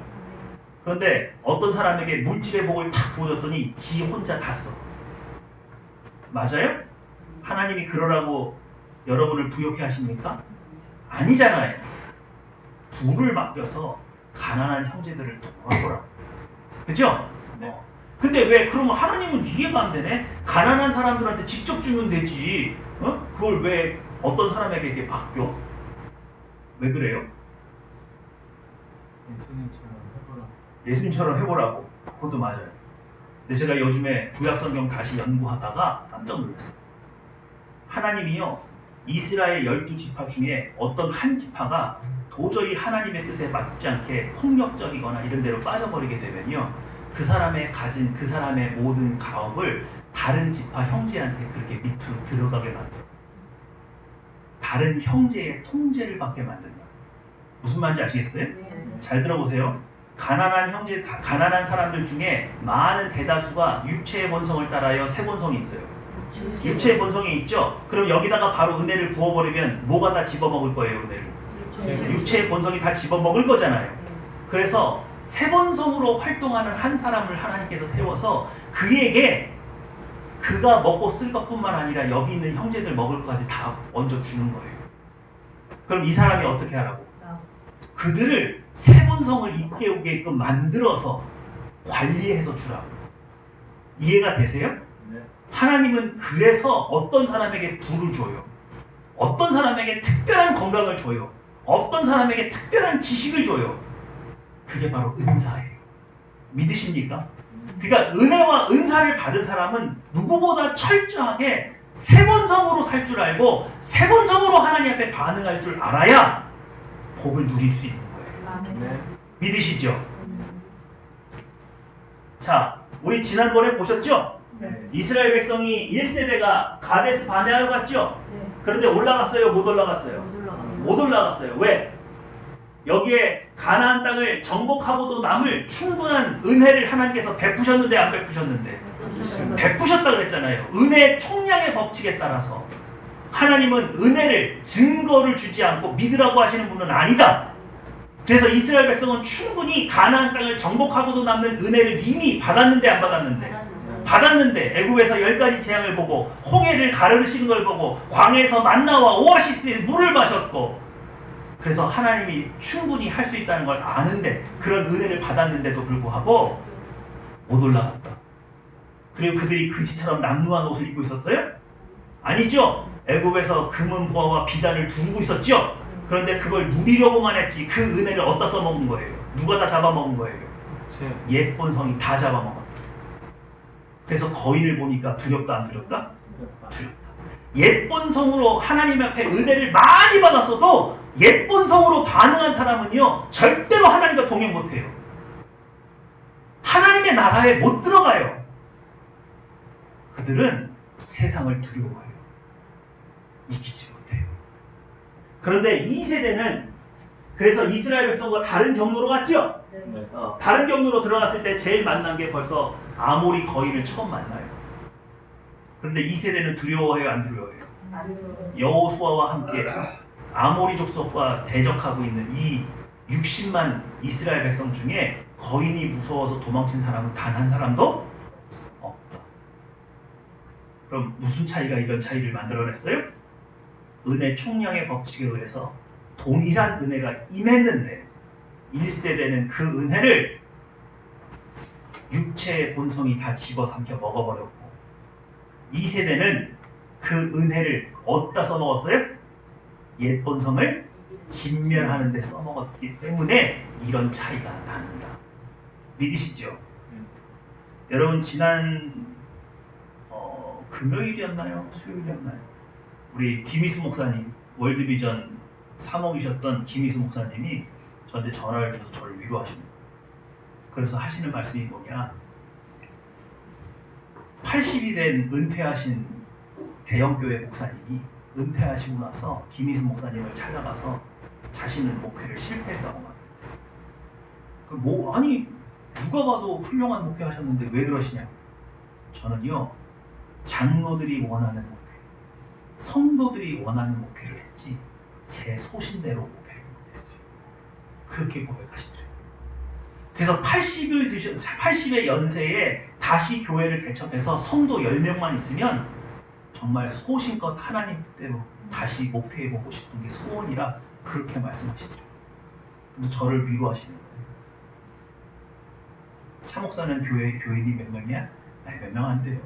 그런데 어떤 사람에게 물질의 복을 탁 부어줬더니 지 혼자 다 써. 맞아요? 하나님이 그러라고 여러분을 부욕해 하십니까? 아니잖아요. 부를 맡겨서 가난한 형제들을 도와줘라. 그죠? 네. 근데 왜 그러면 하나님은 이해가 안 되네? 가난한 사람들한테 직접 주면 되지. 그걸 왜 어떤 사람에게 이렇게 맡겨? 왜 그래요? 예수님처럼 해보라. 예수님처럼 해보라고. 그것도 맞아요. 근데 제가 요즘에 구약성경 다시 연구하다가 깜짝 놀랐어요. 하나님이요, 이스라엘 12지파 중에 어떤 한 지파가 도저히 하나님의 뜻에 맞지 않게 폭력적이거나 이런 데로 빠져버리게 되면요, 그 사람의 가진 그 사람의 모든 가업을 다른 지파 형제한테 그렇게 밑으로 들어가게 만들어요. 다른 형제의 통제를 받게 만든다. 무슨 말인지 아시겠어요? 잘 들어보세요. 가난한 사람들 중에 많은 대다수가 육체의 본성을 따라요, 새 본성이 있어요. 육체의 본성이 있죠? 그럼 여기다가 바로 은혜를 부어버리면 뭐가 다 집어먹을 거예요, 은혜를? 육체의 본성이 다 집어먹을 거잖아요. 그래서 새 본성으로 활동하는 한 사람을 하나님께서 세워서 그에게 그가 먹고 쓸 것뿐만 아니라 여기 있는 형제들 먹을 것까지 다 얹어 주는 거예요. 그럼 이 사람이 어떻게 하라고? 그들을 새 본성을 일깨우게끔 만들어서 관리해서 주라고. 이해가 되세요? 네. 하나님은 그래서 어떤 사람에게 부를 줘요. 어떤 사람에게 특별한 건강을 줘요. 어떤 사람에게 특별한 지식을 줘요. 그게 바로 은사예요. 믿으십니까? 그러니까 은혜와 은사를 받은 사람은 누구보다 철저하게 새 본성으로 살 줄 알고 새 본성으로 하나님 앞에 반응할 줄 알아야 복을 누릴 수 있는 거예요. 네. 믿으시죠? 자, 우리 지난번에 보셨죠? 네. 이스라엘 백성이 1세대가 가데스 바네아로 갔죠? 그런데 올라갔어요? 못 올라갔어요? 못 올라갔어요. 왜? 여기에 가나안 땅을 정복하고도 남을 충분한 은혜를 하나님께서 베푸셨는데 안 베푸셨는데? 베푸셨다 그랬잖아요. 은혜의 총량의 법칙에 따라서 하나님은 은혜를 증거를 주지 않고 믿으라고 하시는 분은 아니다. 그래서 이스라엘 백성은 충분히 가나안 땅을 정복하고도 남는 은혜를 이미 받았는데 안 받았는데? 받았는데 애굽에서 10가지 재앙을 보고 홍해를 가르시는 걸 보고 광야에서 만나와 오아시스의 물을 마셨고, 그래서 하나님이 충분히 할 수 있다는 걸 아는데 그런 은혜를 받았는데도 불구하고 못 올라갔다. 그리고 그들이 그지처럼 남루한 옷을 입고 있었어요? 아니죠. 애굽에서 금은 보화와 비단을 두르고 있었죠. 그런데 그걸 누리려고만 했지 그 은혜를 어디다 써먹은 거예요? 누가 다 잡아먹은 거예요? 옛 본성이 다 잡아먹었다. 그래서 거인을 보니까 두렵다 안 두렵다? 두렵다. 옛 본성으로 하나님 앞에 은혜를 많이 받았어도 옛 본성으로 반응한 사람은요, 절대로 하나님과 동행 못해요. 하나님의 나라에 못 들어가요. 그들은 세상을 두려워해요. 이기지 못해요. 그런데 이 세대는 그래서 이스라엘 백성과 다른 경로로 갔죠? 네. 다른 경로로 들어갔을 때 제일 만난 게 벌써 아모리 거인을 처음 만나요. 그런데 이 세대는 두려워해요, 안 두려워해요? 여호수아와 함께 아모리 족속과 대적하고 있는 이 60만 이스라엘 백성 중에 거인이 무서워서 도망친 사람은 단 한 사람도 없다. 그럼 무슨 차이가 이런 차이를 만들어냈어요? 은혜 총량의 법칙에 의해서 동일한 은혜가 임했는데 1세대는 그 은혜를 육체의 본성이 다 집어삼켜 먹어버렸고 2세대는 그 은혜를 어디다 써먹었어요? 옛 본성을 진멸하는 데 써먹었기 때문에 이런 차이가 난다. 믿으시죠? 여러분 지난 금요일이었나요? 수요일이었나요? 우리 김희수 목사님, 월드비전 사목이셨던 김희수 목사님이 저한테 전화를 줘서 저를 위로하십니다. 그래서 하시는 말씀이 뭐냐? 80이 된 은퇴하신 대형교회 목사님이 은퇴하시고 나서 김희수 목사님을 찾아가서 자신의 목회를 실패했다고 말해요. 아니 누가 봐도 훌륭한 목회하셨는데 왜 그러시냐? 저는요 장로들이 원하는 목회, 성도들이 원하는 목회를 했지 제 소신대로 목회를 못했어요. 그렇게 고백하시더래요. 그래서 80의 연세에 다시 교회를 개척해서 성도 10명만 있으면 정말 소신껏 하나님 뜻대로 다시 목회해보고 싶은 게 소원이라 그렇게 말씀하시더래요. 근데 저를 위로하시는 거예요. 차 목사는 교인이 몇 명이야? 아니 몇 명 안 돼요.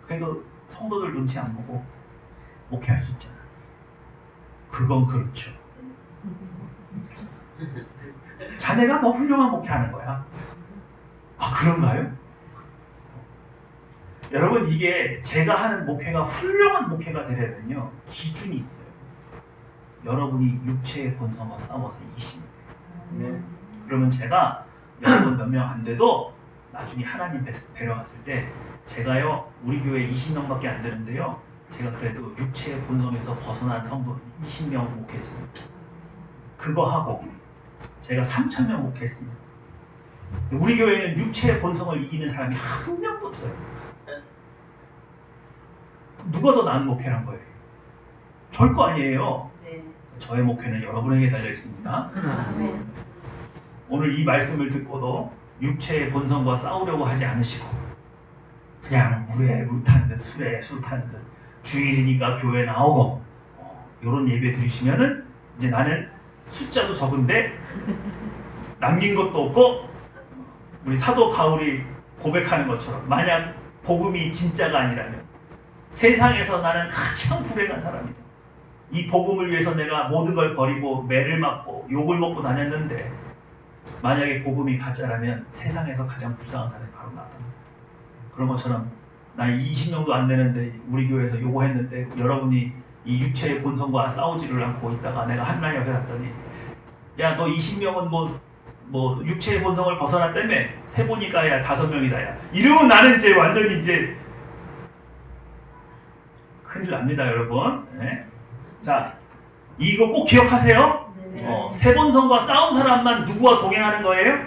그래도 성도들 눈치 안 보고 목회할 수 있잖아. 그건 그렇죠. 자네가 더 훌륭한 목회하는 거야. 아 그런가요? 여러분 이게 제가 하는 목회가 훌륭한 목회가 되려면요 기준이 있어요. 여러분이 육체의 본성과 싸워서 이기시면 돼요. 그러면 제가 여러분 몇 명 안 돼도 나중에 하나님 뵈러 갔을 때 제가요 우리 교회 20명밖에 안 되는데요 제가 그래도 육체의 본성에서 벗어난 성도 20명 목회했습니다. 그거 하고 제가 3,000명 목회했습니다. 우리 교회는 육체의 본성을 이기는 사람이 한 명도 없어요. 누가 더 나은 목회를 한 거예요? 저일 거 아니에요. 네. 저의 목회는 여러분에게 달려 있습니다. 오늘 이 말씀을 듣고도 육체의 본성과 싸우려고 하지 않으시고 그냥 물에 물 탄 듯 술에 술 탄 듯 주일이니까 교회 나오고 이런 예배 드리시면은 이제 나는 숫자도 적은데 남긴 것도 없고 우리 사도 바울이 고백하는 것처럼 만약 복음이 진짜가 아니라면 세상에서 나는 가장 불행한 사람이다. 이 복음을 위해서 내가 모든 걸 버리고 매를 맞고 욕을 먹고 다녔는데 만약에 복음이 가짜라면 세상에서 가장 불쌍한 사람이 바로 나다. 그런 것처럼 나 20명도 안 되는데 우리 교회에서 요거 했는데 여러분이 이 육체의 본성과 싸우지를 않고 있다가 내가 한나님 옆에 갔더니 야 너 20명은 뭐 육체의 본성을 벗어났다며 세보니까 야 5명이다 야 이러면 나는 이제 완전히 이제 큰일 납니다 여러분. 네. 자 이거 꼭 기억하세요. 세본성과 싸운 사람만 누구와 동행하는 거예요?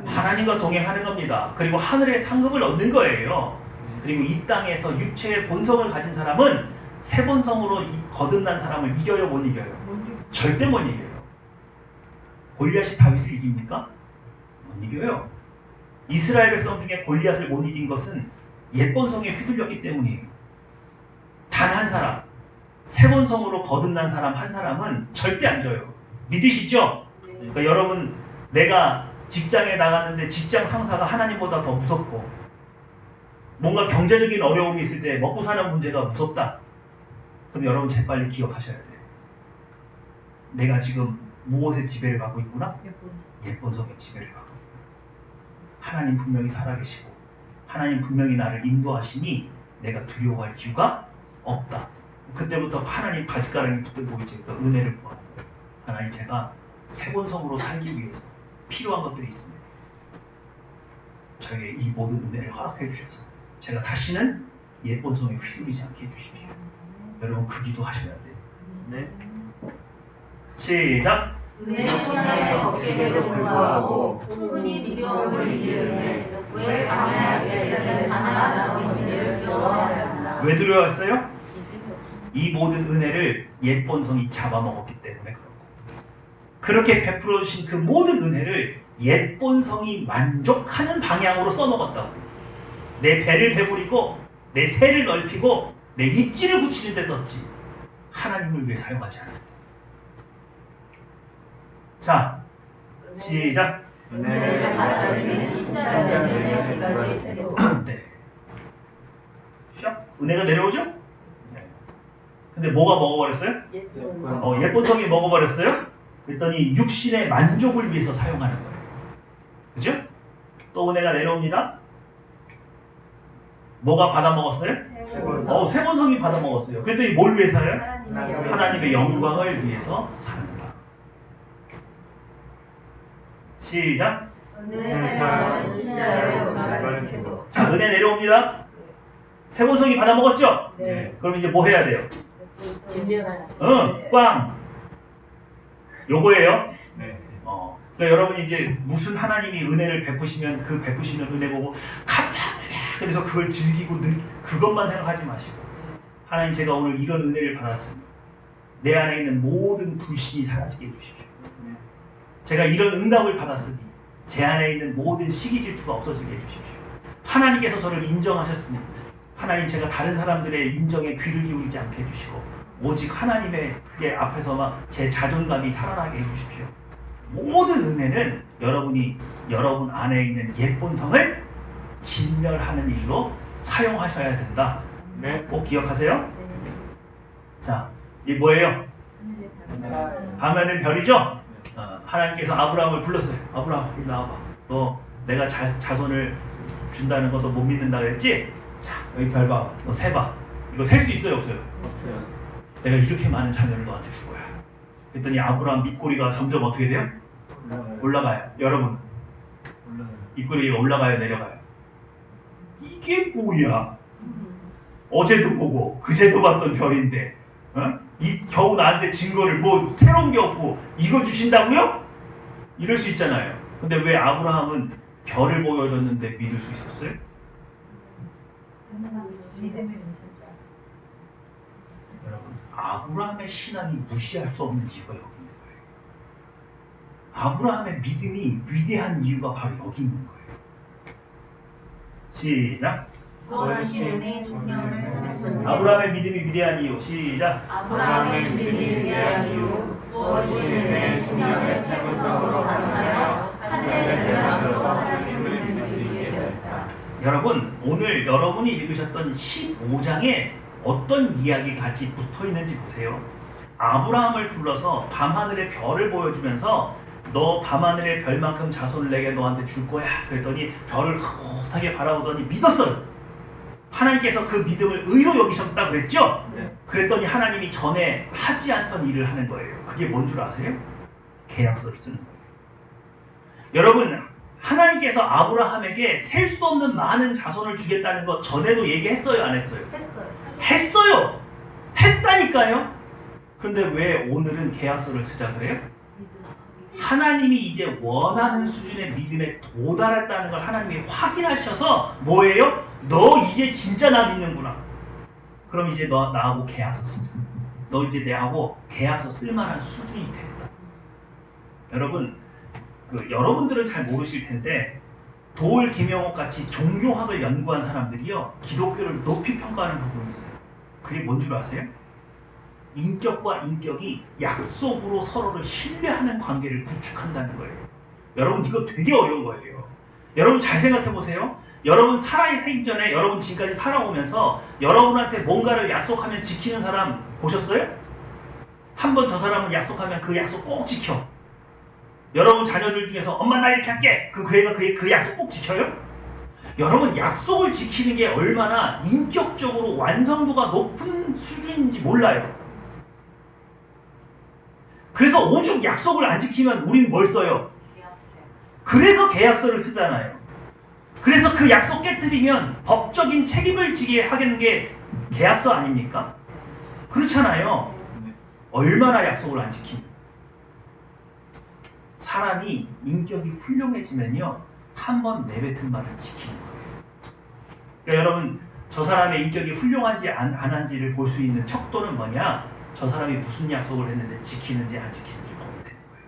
하나님과 동행하는 겁니다. 그리고 하늘의 상급을 얻는 거예요. 그리고 이 땅에서 육체의 본성을 가진 사람은 세본성으로 거듭난 사람을 이겨요, 못 이겨요? 절대 못 이겨요. 골리앗이 다윗을 이깁니까? 못 이겨요. 이스라엘 백성 중에 골리앗을 못 이긴 것은 옛본성에 휘둘렸기 때문이에요. 단 한 사람, 세본성으로 거듭난 사람 한 사람은 절대 안 져요. 믿으시죠? 그러니까 여러분 내가 직장에 나갔는데 직장 상사가 하나님보다 더 무섭고 뭔가 경제적인 어려움이 있을 때 먹고 사는 문제가 무섭다. 그럼 여러분 재빨리 기억하셔야 돼요. 내가 지금 무엇의 지배를 받고 있구나? 옛본성의 지배를 받고 있구나. 하나님 분명히 살아계시고 하나님 분명히 나를 인도하시니 내가 두려워할 이유가 없다. 그때부터 하나님 바짓가랑이 붙들고 이제 은혜를 구하는 거예요. 하나님 제가 세본성으로 살기 위해서 필요한 것들이 있습니다. 저에게 이 모든 은혜를 허락해 주셔서 제가 다시는 옛본성에 휘둘리지 않게 해주십시오. 여러분 그 기도 하셔야 돼요. 네. 시작. 은혜의 손에 법칙에도 불구하고 충분히 두려움을 이기는 왜 강연할 때는 하나가 너희들을 두려워하여 한다. 왜 두려워했어요? 이 모든 은혜를 옛 본성이 잡아먹었기 때문에 그렇고, 그렇게 베풀어 주신 그 모든 은혜를 옛 본성이 만족하는 방향으로 써먹었다고. 내 배를 배부리고 내 새를 넓히고 내 입지를 굳히는 데 썼지, 하나님을 위해 사용하지 않았다. 자, 시작. 은혜를 받아들이는 신자들의 내려지까지 되고. 네. 샥. 은혜가 내려오죠? 네. 근데 뭐가 먹어버렸어요? 옛 본성이 먹어버렸어요? 그랬더니 육신의 만족을 위해서 사용하는 거예요. 그죠? 또 은혜가 내려옵니다. 뭐가 받아먹었어요? 새 본성이 받아먹었어요. 그랬더니 뭘 위해서요? 하나님의 영광을 위해서 산다. 시작. 은혜사용하는 신자의 영광을 되고. 자, 은혜 내려옵니다. 새 본성이 받아먹었죠? 네. 그럼 이제 뭐 해야 돼요? 진멸하는. 꽝. 요거예요. 네. 그러니까 여러분이 이제 무슨 하나님이 은혜를 베푸시면 그 베푸시는 은혜 보고 감사합니다. 그래서 그걸 즐기고 그것만 생각하지 마시고, 하나님 제가 오늘 이런 은혜를 받았으니 내 안에 있는 모든 불신이 사라지게 해주십시오. 제가 이런 응답을 받았으니 제 안에 있는 모든 시기 질투가 없어지게 해주십시오. 하나님께서 저를 인정하셨으니 하나님 제가 다른 사람들의 인정에 귀를 기울이지 않게 해주시고 오직 하나님의 앞에서만 제 자존감이 살아나게 해주십시오. 모든 은혜는 여러분이 여러분 안에 있는 옛 본성을 진멸하는 일로 사용하셔야 된다. 네. 꼭 기억하세요. 자, 이게 뭐예요? 밤에는 별이죠? 하나님께서 아브라함을 불렀어요. 아브라함, 이리 나와봐. 너 내가 자손을 준다는 것도 못 믿는다 그랬지? 자, 여기 별 봐. 너 세봐. 이거 셀 수 있어요, 없어요? 없어요. 내가 이렇게 많은 자녀를 너한테 줄 거야. 그랬더니 아브라함 입꼬리가 점점 어떻게 돼요? 올라가요. 여러분, 입꼬리가 올라가요, 내려가요? 이게 뭐야? 어제도 보고 그제도 봤던 별인데, 이 겨우 나한테 증거를 뭐 새로운 게 없고 이거 주신다고요? 이럴 수 있잖아요. 근데 왜 아브라함은 별을 보여줬는데 믿을 수 있었어요? 여러분, 아브라함의 신앙이 무시할 수 없는 이유가 여기 있는 거예요. 아브라함의 믿음이 위대한 이유가 바로 여기 있는 거예요. 시작. 부어주신 은혜의 종량을 베푸소서. 아브라함의 믿음이 위대한 이유. 시작. 아브라함의 믿음이 위대한 이유. 부어주신 은혜의 종량을 새 본성으로 반응하여 하늘의 별만으로 하나님을 믿을 수 있게 되었다. 여러분, 오늘 여러분이 읽으셨던 15장에 어떤 이야기가 같이 붙어 있는지 보세요. 아브라함을 불러서 밤하늘의 별을 보여주면서 너 밤하늘의 별만큼 자손을 내게 너한테 줄 거야. 그랬더니 별을 흐뭇하게 바라보더니 믿었어요. 하나님께서 그 믿음을 의로 여기셨다 그랬죠? 네. 그랬더니 하나님이 전에 하지 않던 일을 하는 거예요. 그게 뭔 줄 아세요? 계약서를 쓰는 거예요. 여러분, 하나님께서 아브라함에게 셀 수 없는 많은 자손을 주겠다는 거 전에도 얘기했어요, 안 했어요? 했어요. 했다니까요. 그런데 왜 오늘은 계약서를 쓰자 그래요? 하나님이 이제 원하는 수준의 믿음에 도달했다는 걸 하나님이 확인하셔서 뭐예요? 너 이제 진짜 나 믿는구나. 그럼 이제 너 나하고 계약서 쓰자. 너 이제 내하고 계약서 쓸만한 수준이 됐다. 여러분, 여러분들은 잘 모르실 텐데 도울 김영옥 같이 종교학을 연구한 사람들이요, 기독교를 높이 평가하는 부분이 있어요. 그게 뭔 줄 아세요? 인격과 인격이 약속으로 서로를 신뢰하는 관계를 구축한다는 거예요. 여러분, 이거 되게 어려운 거예요. 여러분 잘 생각해 보세요. 여러분 살아있기 전에 여러분 지금까지 살아오면서 여러분한테 뭔가를 약속하면 지키는 사람 보셨어요? 한 번 저 사람은 약속하면 그 약속 꼭 지켜. 여러분 자녀들 중에서 엄마 나 이렇게 할게. 그 애가 그 약속 꼭 지켜요? 여러분, 약속을 지키는 게 얼마나 인격적으로 완성도가 높은 수준인지 몰라요. 그래서 오죽 약속을 안 지키면 우린 뭘 써요? 그래서 계약서를 쓰잖아요. 그래서 그 약속 깨트리면 법적인 책임을 지게 하는 게 계약서 아닙니까? 그렇잖아요. 얼마나 약속을 안 지키니? 사람이 인격이 훌륭해지면요, 한 번 내뱉은 말을 지키는 거예요. 그러니까 여러분, 저 사람의 인격이 훌륭한지 안 한지를 볼 수 있는 척도는 뭐냐? 저 사람이 무슨 약속을 했는데 지키는지 안 지키는지 보면 되는 거예요.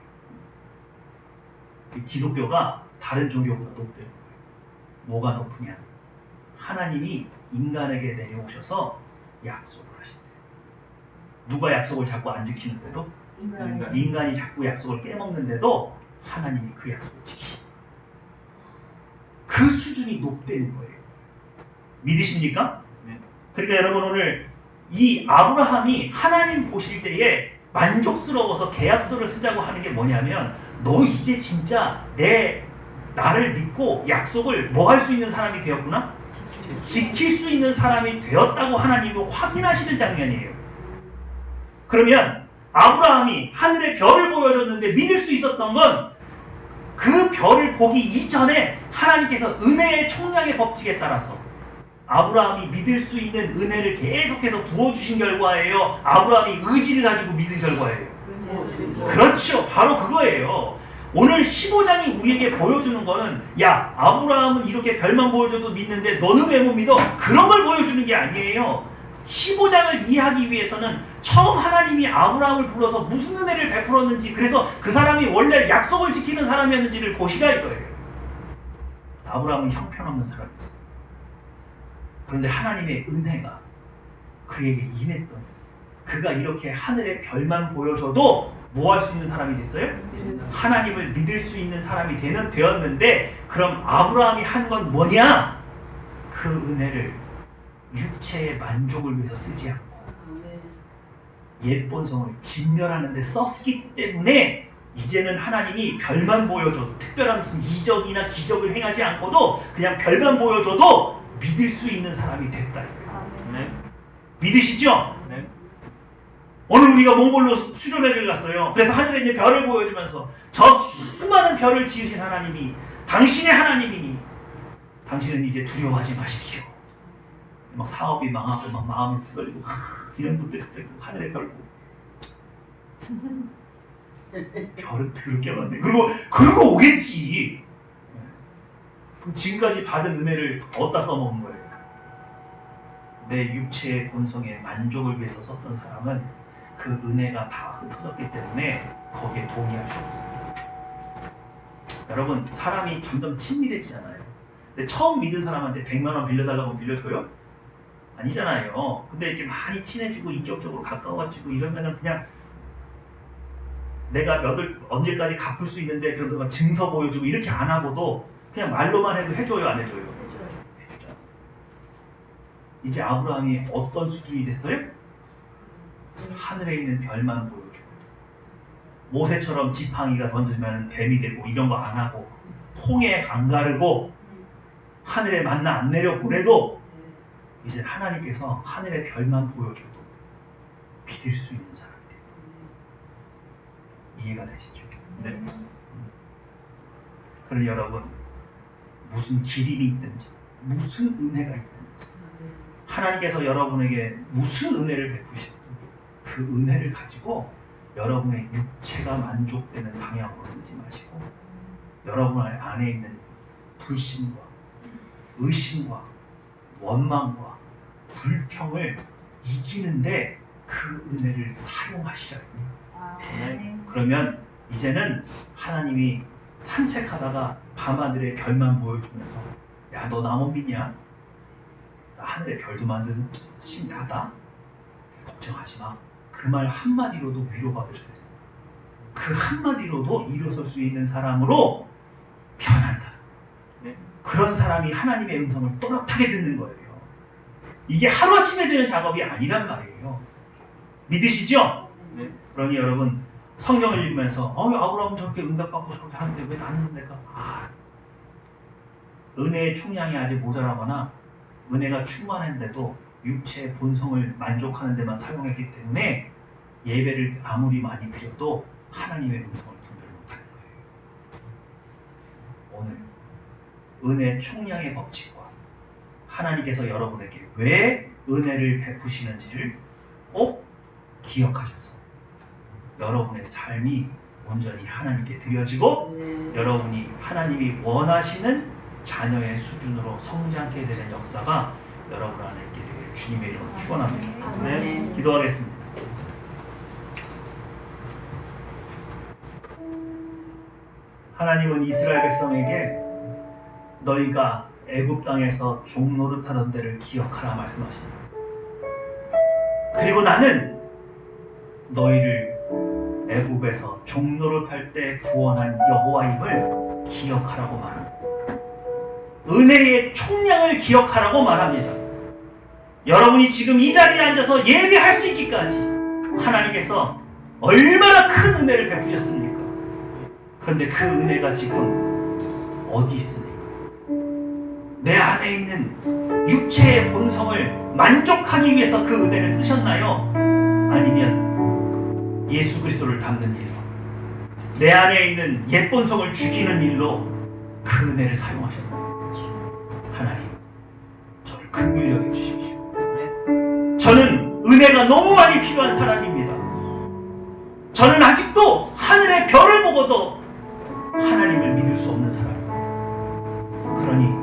이 기독교가 다른 종교보다 높다는 거예요. 뭐가 높으냐? 하나님이 인간에게 내려오셔서 약속을 하신대요. 누가 약속을 자꾸 안 지키는데도, 인간이 자꾸 약속을 깨먹는데도 하나님이 그 약속을 지키신다. 그 수준이 높다는 거예요. 믿으십니까? 네. 그러니까 여러분, 오늘 이 아브라함이 하나님 보실 때에 만족스러워서 계약서를 쓰자고 하는 게 뭐냐면, 너 이제 진짜 나를 믿고 약속을 뭐 할 수 있는 사람이 되었구나? 지킬 수 있는 사람이 되었다고 하나님이 확인하시는 장면이에요. 그러면 아브라함이 하늘의 별을 보여줬는데 믿을 수 있었던 건 그 별을 보기 이전에 하나님께서 은혜의 총량의 법칙에 따라서 아브라함이 믿을 수 있는 은혜를 계속해서 부어주신 결과예요? 아브라함이 의지를 가지고 믿은 결과예요? 그렇죠. 바로 그거예요. 오늘 15장이 우리에게 보여주는 거는, 야, 아브라함은 이렇게 별만 보여줘도 믿는데 너는 왜 못 믿어? 그런 걸 보여주는 게 아니에요. 15장을 이해하기 위해서는 처음 하나님이 아브라함을 불러서 무슨 은혜를 베풀었는지, 그래서 그 사람이 원래 약속을 지키는 사람이었는지를 보시라 이거예요. 아브라함은 형편없는 사람이었어요. 그런데 하나님의 은혜가 그에게 임했던, 그가 이렇게 하늘의 별만 보여줘도 뭐 할 수 있는 사람이 됐어요? 하나님을 믿을 수 있는 사람이 되었는데, 그럼 아브라함이 한 건 뭐냐? 그 은혜를 육체의 만족을 위해서 쓰지 않고 옛 본성을 진멸하는 데 썼기 때문에, 이제는 하나님이 별만 보여줘도, 특별한 무슨 이적이나 기적을 행하지 않고도 그냥 별만 보여줘도 믿을 수 있는 사람이 됐다 이거예요. 네. 믿으시죠? 네. 오늘 우리가 몽골로 수련회를 갔어요. 그래서 하늘에 있는 별을 보여주면서 저 수많은 별을 지으신 하나님이 당신의 하나님이니 당신은 이제 두려워하지 마십시오. 막 사업이 망하고 막 마음이 떨리고 이런 분들 갑자기 하늘의 별 보고 별은 더럽게 많네. 그리고 오겠지. 그럼 지금까지 받은 은혜를 어디다 써먹은 거예요? 내 육체의 본성의 만족을 위해서 썼던 사람은 그 은혜가 다 흩어졌기 때문에 거기에 동의할 수 없어요. 여러분, 사람이 점점 친밀해지잖아요. 근데 처음 믿은 사람한테 100만 원 빌려달라고 빌려줘요? 아니잖아요. 근데 이렇게 많이 친해지고 인격적으로 가까워지고 이러면은 그냥 내가 언제까지 갚을 수 있는데 그런 거 증서 보여주고 이렇게 안 하고도 그냥 말로만 해도 해줘요, 안 해줘요? 해주죠. 이제 아브라함이 어떤 수준이 됐어요? 하늘에 있는 별만 보여주고, 모세처럼 지팡이가 던지면 뱀이 되고 이런 거 안 하고, 홍해 안 가르고, 하늘에 만나 안 내려보내도 이제 하나님께서 하늘의 별만 보여줘도 믿을 수 있는 사람이 돼요. 이해가 되시죠? 네. 그러니 여러분, 무슨 기림이 있든지 무슨 은혜가 있든지 하나님께서 여러분에게 무슨 은혜를 베푸시든 그 은혜를 가지고 여러분의 육체가 만족되는 방향으로 쓰지 마시고, 여러분 안에 있는 불신과 의심과 원망과 불평을 이기는데 그 은혜를 사용하시라. 네. 그러면 이제는 하나님이 산책하다가 밤하늘의 별만 보여주면서, 야, 너 나 못 믿냐? 나 하늘의 별도 만드는 신 나다? 걱정하지 마. 그 말 한마디로도 위로받으셔야 돼요. 그 한마디로도 일어설 수 있는 사람으로 변한다. 네. 그런 사람이 하나님의 음성을 또렷하게 듣는 거예요. 이게 하루아침에 되는 작업이 아니란 말이에요. 믿으시죠? 네. 그러니 여러분, 성경을 읽으면서 아브라함은 저렇게 응답받고 저렇게 하는데 왜 나는 내가 은혜의 총량이 아직 모자라거나 은혜가 충만한데도 육체의 본성을 만족하는 데만 사용했기 때문에 예배를 아무리 많이 드려도 하나님의 음성을 분별 못하는 거예요. 오늘 은혜 총량의 법칙과 하나님께서 여러분에게 왜 은혜를 베푸시는지를 꼭 기억하셔서 여러분의 삶이 온전히 하나님께 드려지고 여러분이 하나님이 원하시는 자녀의 수준으로 성장하게 되는 역사가 여러분 안에 있게 되길 주님의 이름으로 축원합니다. 네, 기도하겠습니다. 하나님은 이스라엘 백성에게 너희가 애굽 땅에서 종노릇하던 데를 기억하라 말씀하십니다. 그리고 나는 너희를 애굽에서 종노릇할 때 구원한 여호와임을 기억하라고 말합니다. 은혜의 총량을 기억하라고 말합니다. 여러분이 지금 이 자리에 앉아서 예배할 수 있기까지 하나님께서 얼마나 큰 은혜를 베푸셨습니까? 그런데 그 은혜가 지금 어디 있습니까? 내 안에 있는 육체의 본성을 만족하기 위해서 그 은혜를 쓰셨나요? 아니면 예수 그리스도를 담는 일로, 내 안에 있는 옛 본성을 죽이는 일로 그 은혜를 사용하셨나요? 하나님, 저를 긍휼히 여겨 주십시오. 저는 은혜가 너무 많이 필요한 사람입니다. 저는 아직도 하늘의 별을 보고도 하나님을 믿을 수 없는 사람입니다. 그러니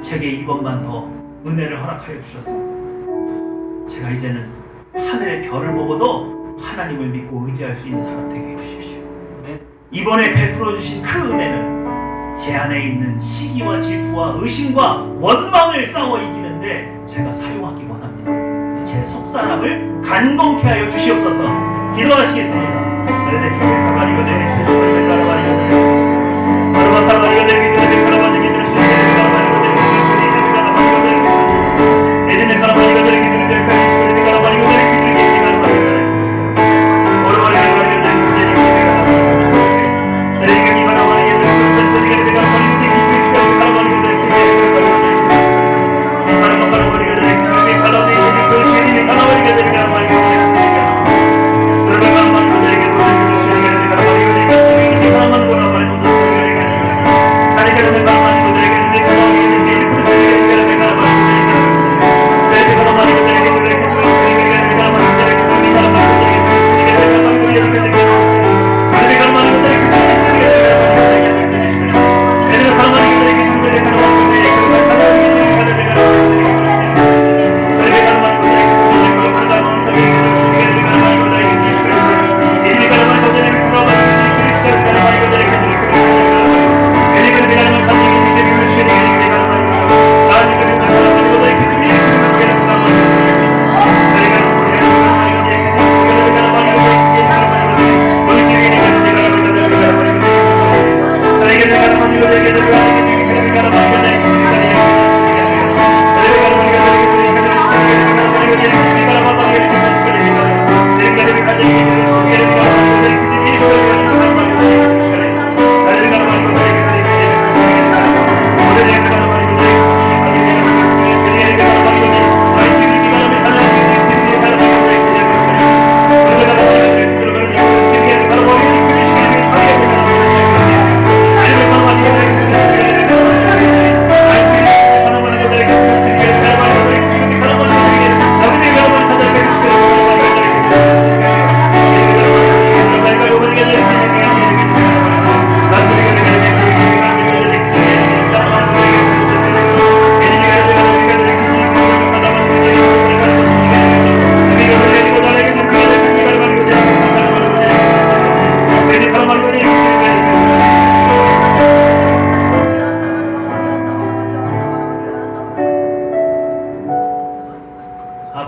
제게 이번만 더 은혜를 허락하여 주셨습니다. 제가 이제는 하늘의 별을 보고도 하나님을 믿고 의지할 수 있는 사람 되게 해주십시오. 이번에 베풀어 주신 그 은혜는 제 안에 있는 시기와 질투와 의심과 원망을 싸워 이기는데 제가 사용하기 원합니다. 제 속사람을 간동케 하여 주시옵소서. 기도하시겠습니다.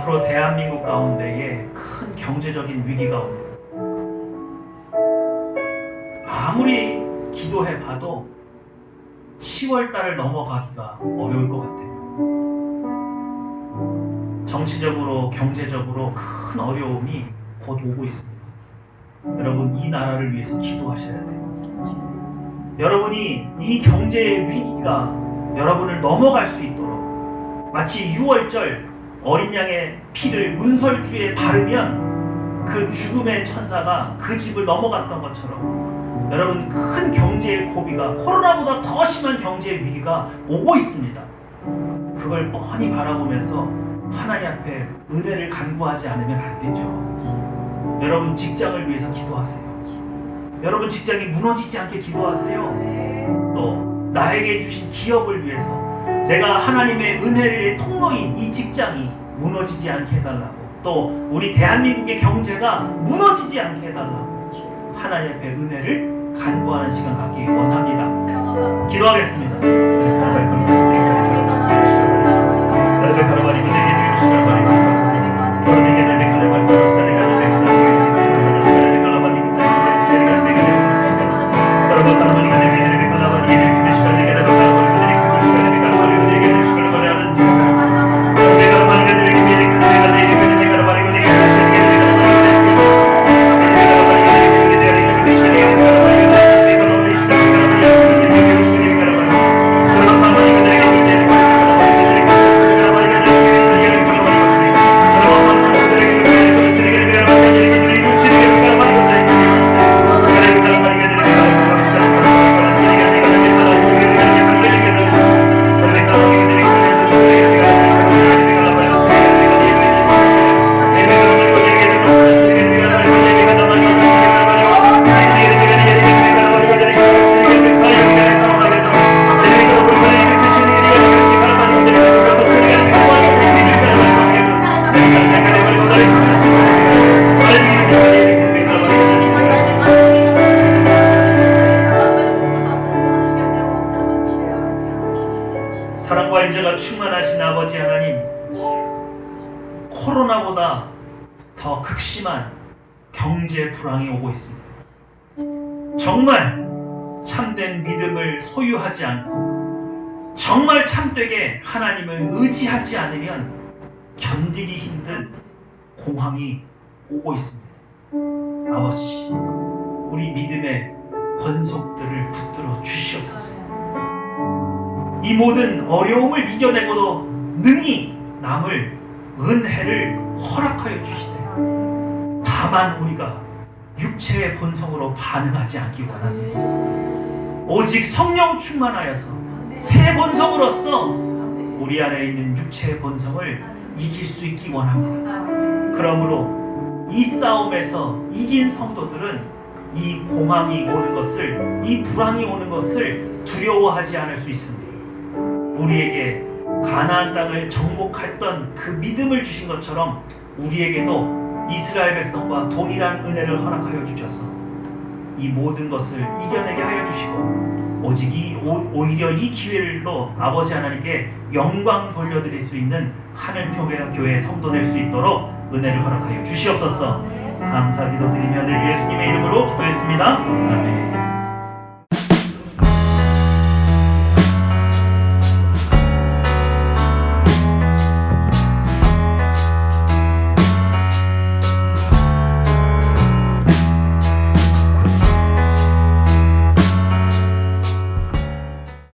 앞으로 대한민국 가운데에 큰 경제적인 위기가 옵니다. 아무리 기도해봐도 10월달을 넘어가기가 어려울 것 같아요. 정치적으로, 경제적으로 큰 어려움이 곧 오고 있습니다. 여러분, 이 나라를 위해서 기도하셔야 돼요. 여러분이 이 경제의 위기가 여러분을 넘어갈 수 있도록, 마치 6월절 어린 양의 피를 문설주에 바르면 그 죽음의 천사가 그 집을 넘어갔던 것처럼 여러분, 큰 경제의 고비가, 코로나보다 더 심한 경제의 위기가 오고 있습니다. 그걸 뻔히 바라보면서 하나님 앞에 은혜를 간구하지 않으면 안 되죠. 여러분, 직장을 위해서 기도하세요. 여러분 직장이 무너지지 않게 기도하세요. 또 나에게 주신 기업을 위해서 내가 하나님의 은혜의 통로인 이 직장이 무너지지 않게 해달라고, 또 우리 대한민국의 경제가 무너지지 않게 해달라고 하나님 앞에 은혜를 간구하는 시간 갖기 원합니다. 기도하겠습니다. 사랑과 인자가 충만하신 아버지 하나님, 코로나보다 더 극심한 경제 불황이 오고 있습니다. 정말 참된 믿음을 소유하지 않고 정말 참되게 하나님을 의지하지 않으면 견디기 힘든 공황이 오고 있습니다. 아버지, 우리 믿음의 권속들을 붙들어 주시옵소서. 이 모든 어려움을 이겨내고도 능히 남을 은혜를 허락하여 주시되, 다만 우리가 육체의 본성으로 반응하지 않기 원합니다. 오직 성령 충만하여서 새 본성으로서 우리 안에 있는 육체의 본성을 이길 수 있기 원합니다. 그러므로 이 싸움에서 이긴 성도들은 이 공황이 오는 것을, 이 불황이 오는 것을 두려워하지 않을 수 있습니다. 우리에게 가나안 땅을 정복했던 그 믿음을 주신 것처럼 우리에게도 이스라엘 백성과 동일한 은혜를 허락하여 주셔서 이 모든 것을 이겨내게 하여 주시고, 오직 오히려 이 기회로 아버지 하나님께 영광 돌려드릴 수 있는 하늘평교회 성도 될 수 있도록 은혜를 허락하여 주시옵소서. 감사 기도드리며 내 주 예수님의 이름으로 기도했습니다. 아멘.